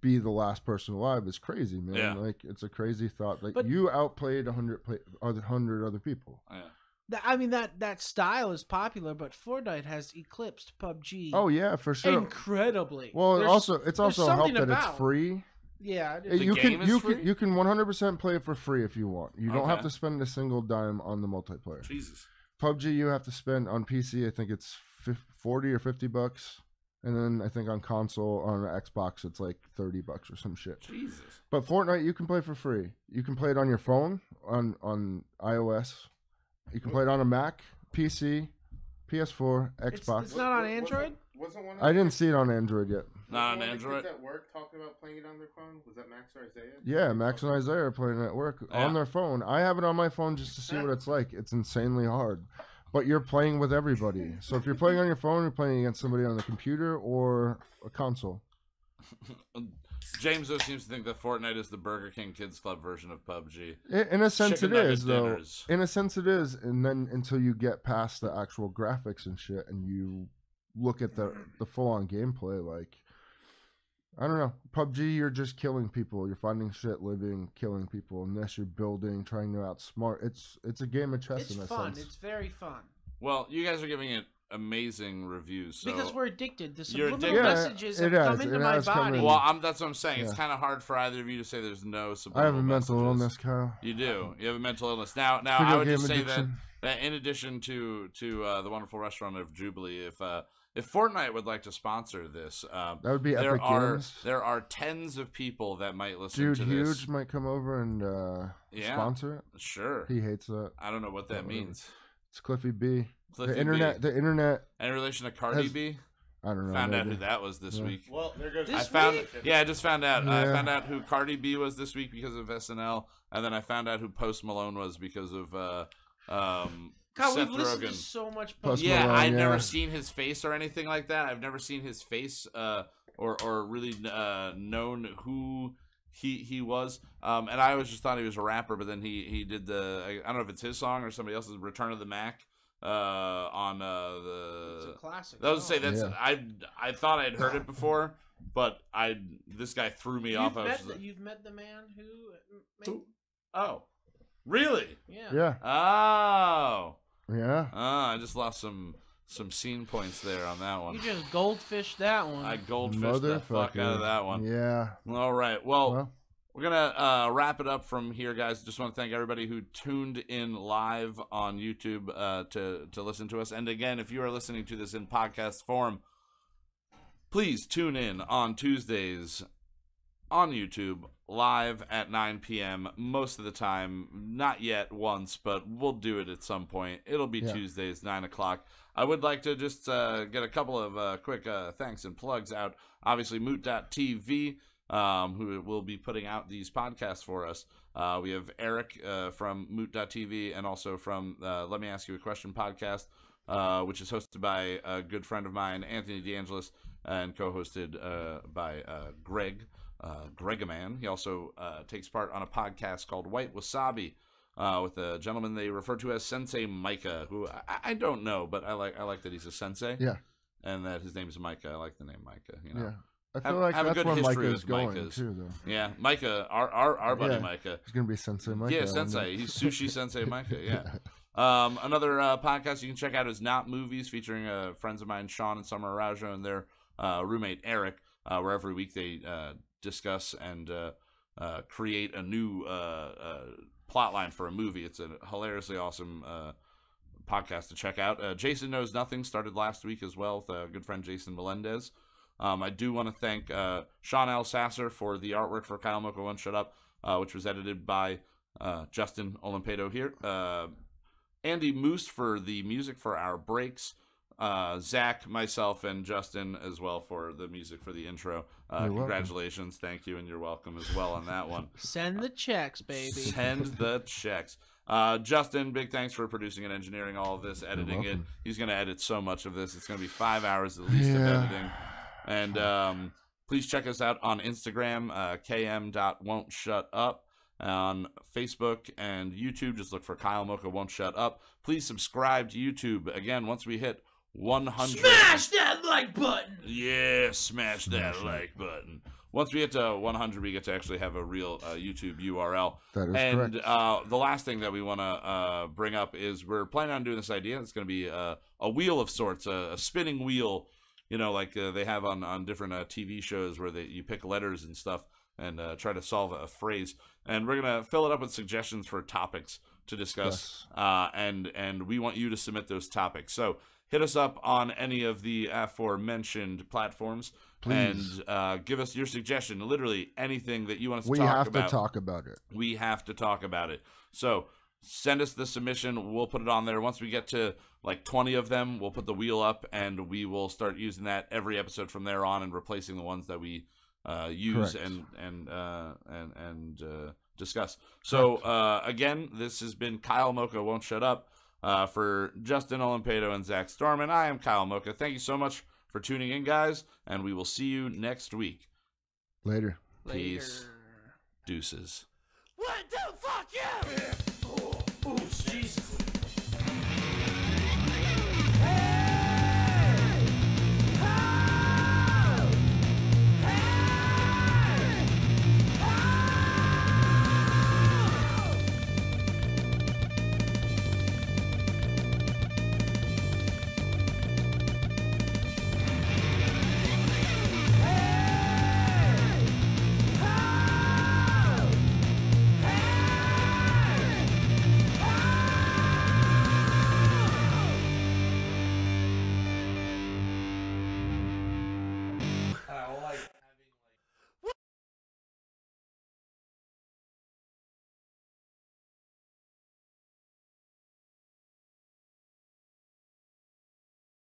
Speaker 4: be the last person alive is crazy, man.
Speaker 3: Yeah.
Speaker 4: Like, it's a crazy thought. Like,
Speaker 5: But-
Speaker 4: you outplayed 100 other people.
Speaker 3: yeah.
Speaker 5: I mean, that style is popular, but Fortnite has eclipsed PUBG
Speaker 4: Oh yeah, for sure.
Speaker 5: incredibly.
Speaker 4: Well,
Speaker 5: There's-
Speaker 4: it's also helped
Speaker 5: something
Speaker 4: that
Speaker 5: about-
Speaker 4: it's free.
Speaker 5: yeah, it
Speaker 4: Hey,
Speaker 5: is.
Speaker 3: The
Speaker 4: you
Speaker 3: game is
Speaker 4: can
Speaker 3: free?
Speaker 4: you can 100% play it for free if you want. You don't have
Speaker 3: Okay.
Speaker 4: to spend a single dime on the multiplayer.
Speaker 3: Jesus.
Speaker 4: PUBG you have to spend on PC. I think it's 40 or $50, and then I think on console on Xbox it's like $30 or some shit.
Speaker 3: Jesus.
Speaker 4: But Fortnite you can play for free. You can play it on your phone on iOS. You can play it on a Mac, PC, PS4, Xbox.
Speaker 5: It's not on Android?
Speaker 1: Wasn't one of
Speaker 4: I
Speaker 1: the
Speaker 4: didn't
Speaker 1: kids-
Speaker 4: see it on Android yet.
Speaker 3: Not on
Speaker 1: one of the
Speaker 3: Android?
Speaker 1: kids at work talking about playing it on their phone? Was that Max or Isaiah?
Speaker 4: Yeah, Max and Isaiah are playing it at work
Speaker 3: Yeah.
Speaker 4: on their phone. I have it on my phone just to see what it's like. It's insanely hard. But you're playing with everybody. So if you're playing on your phone, you're playing against somebody on the computer or a console.
Speaker 3: James though seems to think that Fortnite is the Burger King Kids Club version of PUBG.
Speaker 4: In a sense
Speaker 3: Chicken
Speaker 4: it
Speaker 3: nugget
Speaker 4: is, though.
Speaker 3: dinners.
Speaker 4: In a sense it is. And then until you get past the actual graphics and shit and you look at the full-on gameplay, like, I don't know. PUBG, you're just killing people. You're finding shit, living, killing people. And this, you're building, trying to outsmart. It's a game of chess
Speaker 5: It's
Speaker 4: in a
Speaker 5: fun.
Speaker 4: sense.
Speaker 5: It's very fun.
Speaker 3: Well, you guys are giving it amazing reviews. So.
Speaker 5: Because we're addicted. The
Speaker 3: You're
Speaker 5: subliminal
Speaker 3: addicted.
Speaker 5: messages
Speaker 4: Yeah,
Speaker 5: have
Speaker 4: it
Speaker 5: come
Speaker 4: has.
Speaker 5: into
Speaker 4: It
Speaker 5: my
Speaker 4: has come
Speaker 5: body.
Speaker 4: in.
Speaker 3: Well, that's what I'm saying. It's
Speaker 4: Yeah.
Speaker 3: kind of hard for either of you to say there's no
Speaker 4: I have
Speaker 3: subliminal
Speaker 4: a mental
Speaker 3: messages.
Speaker 4: illness, Kyle.
Speaker 3: You do. You have a mental illness. Now
Speaker 4: Video
Speaker 3: I would
Speaker 4: game
Speaker 3: just say
Speaker 4: addiction.
Speaker 3: that in addition to the wonderful restaurant of Jubilee, if Fortnite would like to sponsor this,
Speaker 4: That would be
Speaker 3: there
Speaker 4: Epic
Speaker 3: are
Speaker 4: Games.
Speaker 3: there are tens of people that might listen
Speaker 4: Dude
Speaker 3: to
Speaker 4: Huge
Speaker 3: this.
Speaker 4: might come over and
Speaker 3: Yeah.
Speaker 4: sponsor it.
Speaker 3: Sure.
Speaker 4: He hates that.
Speaker 3: I don't know what that
Speaker 4: Whatever.
Speaker 3: means.
Speaker 4: It's Cliffy B.
Speaker 3: Cliffy
Speaker 4: the internet.
Speaker 3: B.
Speaker 4: The internet.
Speaker 3: Any relation to Cardi
Speaker 4: has-
Speaker 3: B?
Speaker 4: I don't know.
Speaker 3: Found out
Speaker 4: maybe.
Speaker 3: who that was this
Speaker 4: Yeah.
Speaker 3: week.
Speaker 1: Well, there goes.
Speaker 5: This
Speaker 3: I found,
Speaker 5: week?
Speaker 3: yeah, I just found out. I
Speaker 4: Yeah.
Speaker 3: found out who Cardi B was this week because of SNL, and then I found out who Post Malone was because of
Speaker 5: God,
Speaker 3: Seth
Speaker 5: we've listened
Speaker 3: Rogen.
Speaker 5: to so much
Speaker 4: Post
Speaker 5: Post
Speaker 3: Yeah,
Speaker 4: Malone,
Speaker 3: I've
Speaker 4: yeah.
Speaker 3: never seen his face or anything like that. I've never seen his face or really known who he was. And I always just thought he was a rapper, but then he did I don't know if it's his song or somebody else's, Return of the Mac. On
Speaker 5: It's a classic.
Speaker 3: I was to say
Speaker 5: song.
Speaker 3: that's I thought I'd heard it before, but this guy threw me off.
Speaker 5: You've met the man who?
Speaker 3: Oh, really?
Speaker 5: Yeah.
Speaker 4: Yeah.
Speaker 3: Oh,
Speaker 4: Yeah.
Speaker 3: I just lost some scene points there on that one.
Speaker 5: You just goldfished that one.
Speaker 3: I goldfished the fuck out of that one.
Speaker 4: Yeah.
Speaker 3: All right. Well, we're gonna wrap it up from here, guys. Just want to thank everybody who tuned in live on YouTube to listen to us. And again, if you are listening to this in podcast form, please tune in on Tuesdays on YouTube live at 9 p.m. most of the time. Not yet once, but we'll do it at some point. It'll be Tuesdays, 9 o'clock. I would like to just get a couple of quick thanks and plugs out. Obviously, Moot.tv, who will be putting out these podcasts for us. We have Eric from Moot.tv and also from Let Me Ask You a Question podcast, which is hosted by a good friend of mine, Anthony DeAngelis, and co-hosted by Greg Gregaman. He also takes part on a podcast called White Wasabi with a gentleman they refer to as Sensei Micah, who I don't know, but I like that he's a sensei.
Speaker 4: Yeah.
Speaker 3: And that his name is Micah. I like the name Micah. You know.
Speaker 4: Yeah. I feel like
Speaker 3: have a
Speaker 4: that's
Speaker 3: good
Speaker 4: where
Speaker 3: history
Speaker 4: Micah
Speaker 3: with
Speaker 4: is going
Speaker 3: Micahs.
Speaker 4: too, though.
Speaker 3: Yeah, Micah, our buddy
Speaker 4: Yeah.
Speaker 3: Micah.
Speaker 4: He's gonna be Sensei Micah.
Speaker 3: Yeah, Sensei. He's Sushi Sensei Micah. Yeah. Another podcast you can check out is Not Movies, featuring friends of mine, Sean and Summer Arajo, and their roommate Eric, where every week they discuss and create a new plotline for a movie. It's a hilariously awesome podcast to check out. Jason Knows Nothing started last week as well with a good friend Jason Melendez. I do want to thank Sean L. Sasser for the artwork for Kyle Mocha Won't Shut Up, which was edited by Justin Olimpedo here. Andy Moose for the music for our breaks. Zach, myself, and Justin as well for the music for the intro. Congratulations, thank you, and you're welcome as well on that one.
Speaker 5: Send the checks, baby.
Speaker 3: Send the checks. Justin, big thanks for producing and engineering all of this, editing it. He's going to edit so much of this. It's going to be 5 hours at least of editing. And please check us out on Instagram, km.won'tshutup. On Facebook and YouTube, just look for Kyle Mocha Won't Shut Up. Please subscribe to YouTube. Again, once we hit 100...
Speaker 5: Smash that like button!
Speaker 3: Yeah, smash that like button. Once we get to 100, we get to actually have a real YouTube URL.
Speaker 4: That is
Speaker 3: and
Speaker 4: correct.
Speaker 3: The last thing that we want to bring up is we're planning on doing this idea. It's going to be a wheel of sorts, a spinning wheel, you know, like they have on different TV shows where you pick letters and stuff and try to solve a phrase. And we're going to fill it up with suggestions for topics to discuss.
Speaker 4: Yes.
Speaker 3: And we want you to submit those topics. So hit us up on any of the aforementioned platforms.
Speaker 4: Please.
Speaker 3: And give us your suggestion. Literally anything that you want us to
Speaker 4: We
Speaker 3: talk
Speaker 4: have
Speaker 3: about.
Speaker 4: to talk about it.
Speaker 3: We have to talk about it. So send us the submission. We'll put it on there. Once we get to like 20 of them, we'll put the wheel up, and we will start using that every episode from there on and replacing the ones that we use and discuss. So again, this has been Kyle Mocha Won't Shut Up. For Justin Olimpedo and Zach Storman, I am Kyle Mocha. Thank you so much for tuning in, guys, and we will see you next week.
Speaker 4: Later.
Speaker 3: Peace. Deuces.
Speaker 2: 1, 2, fuck you!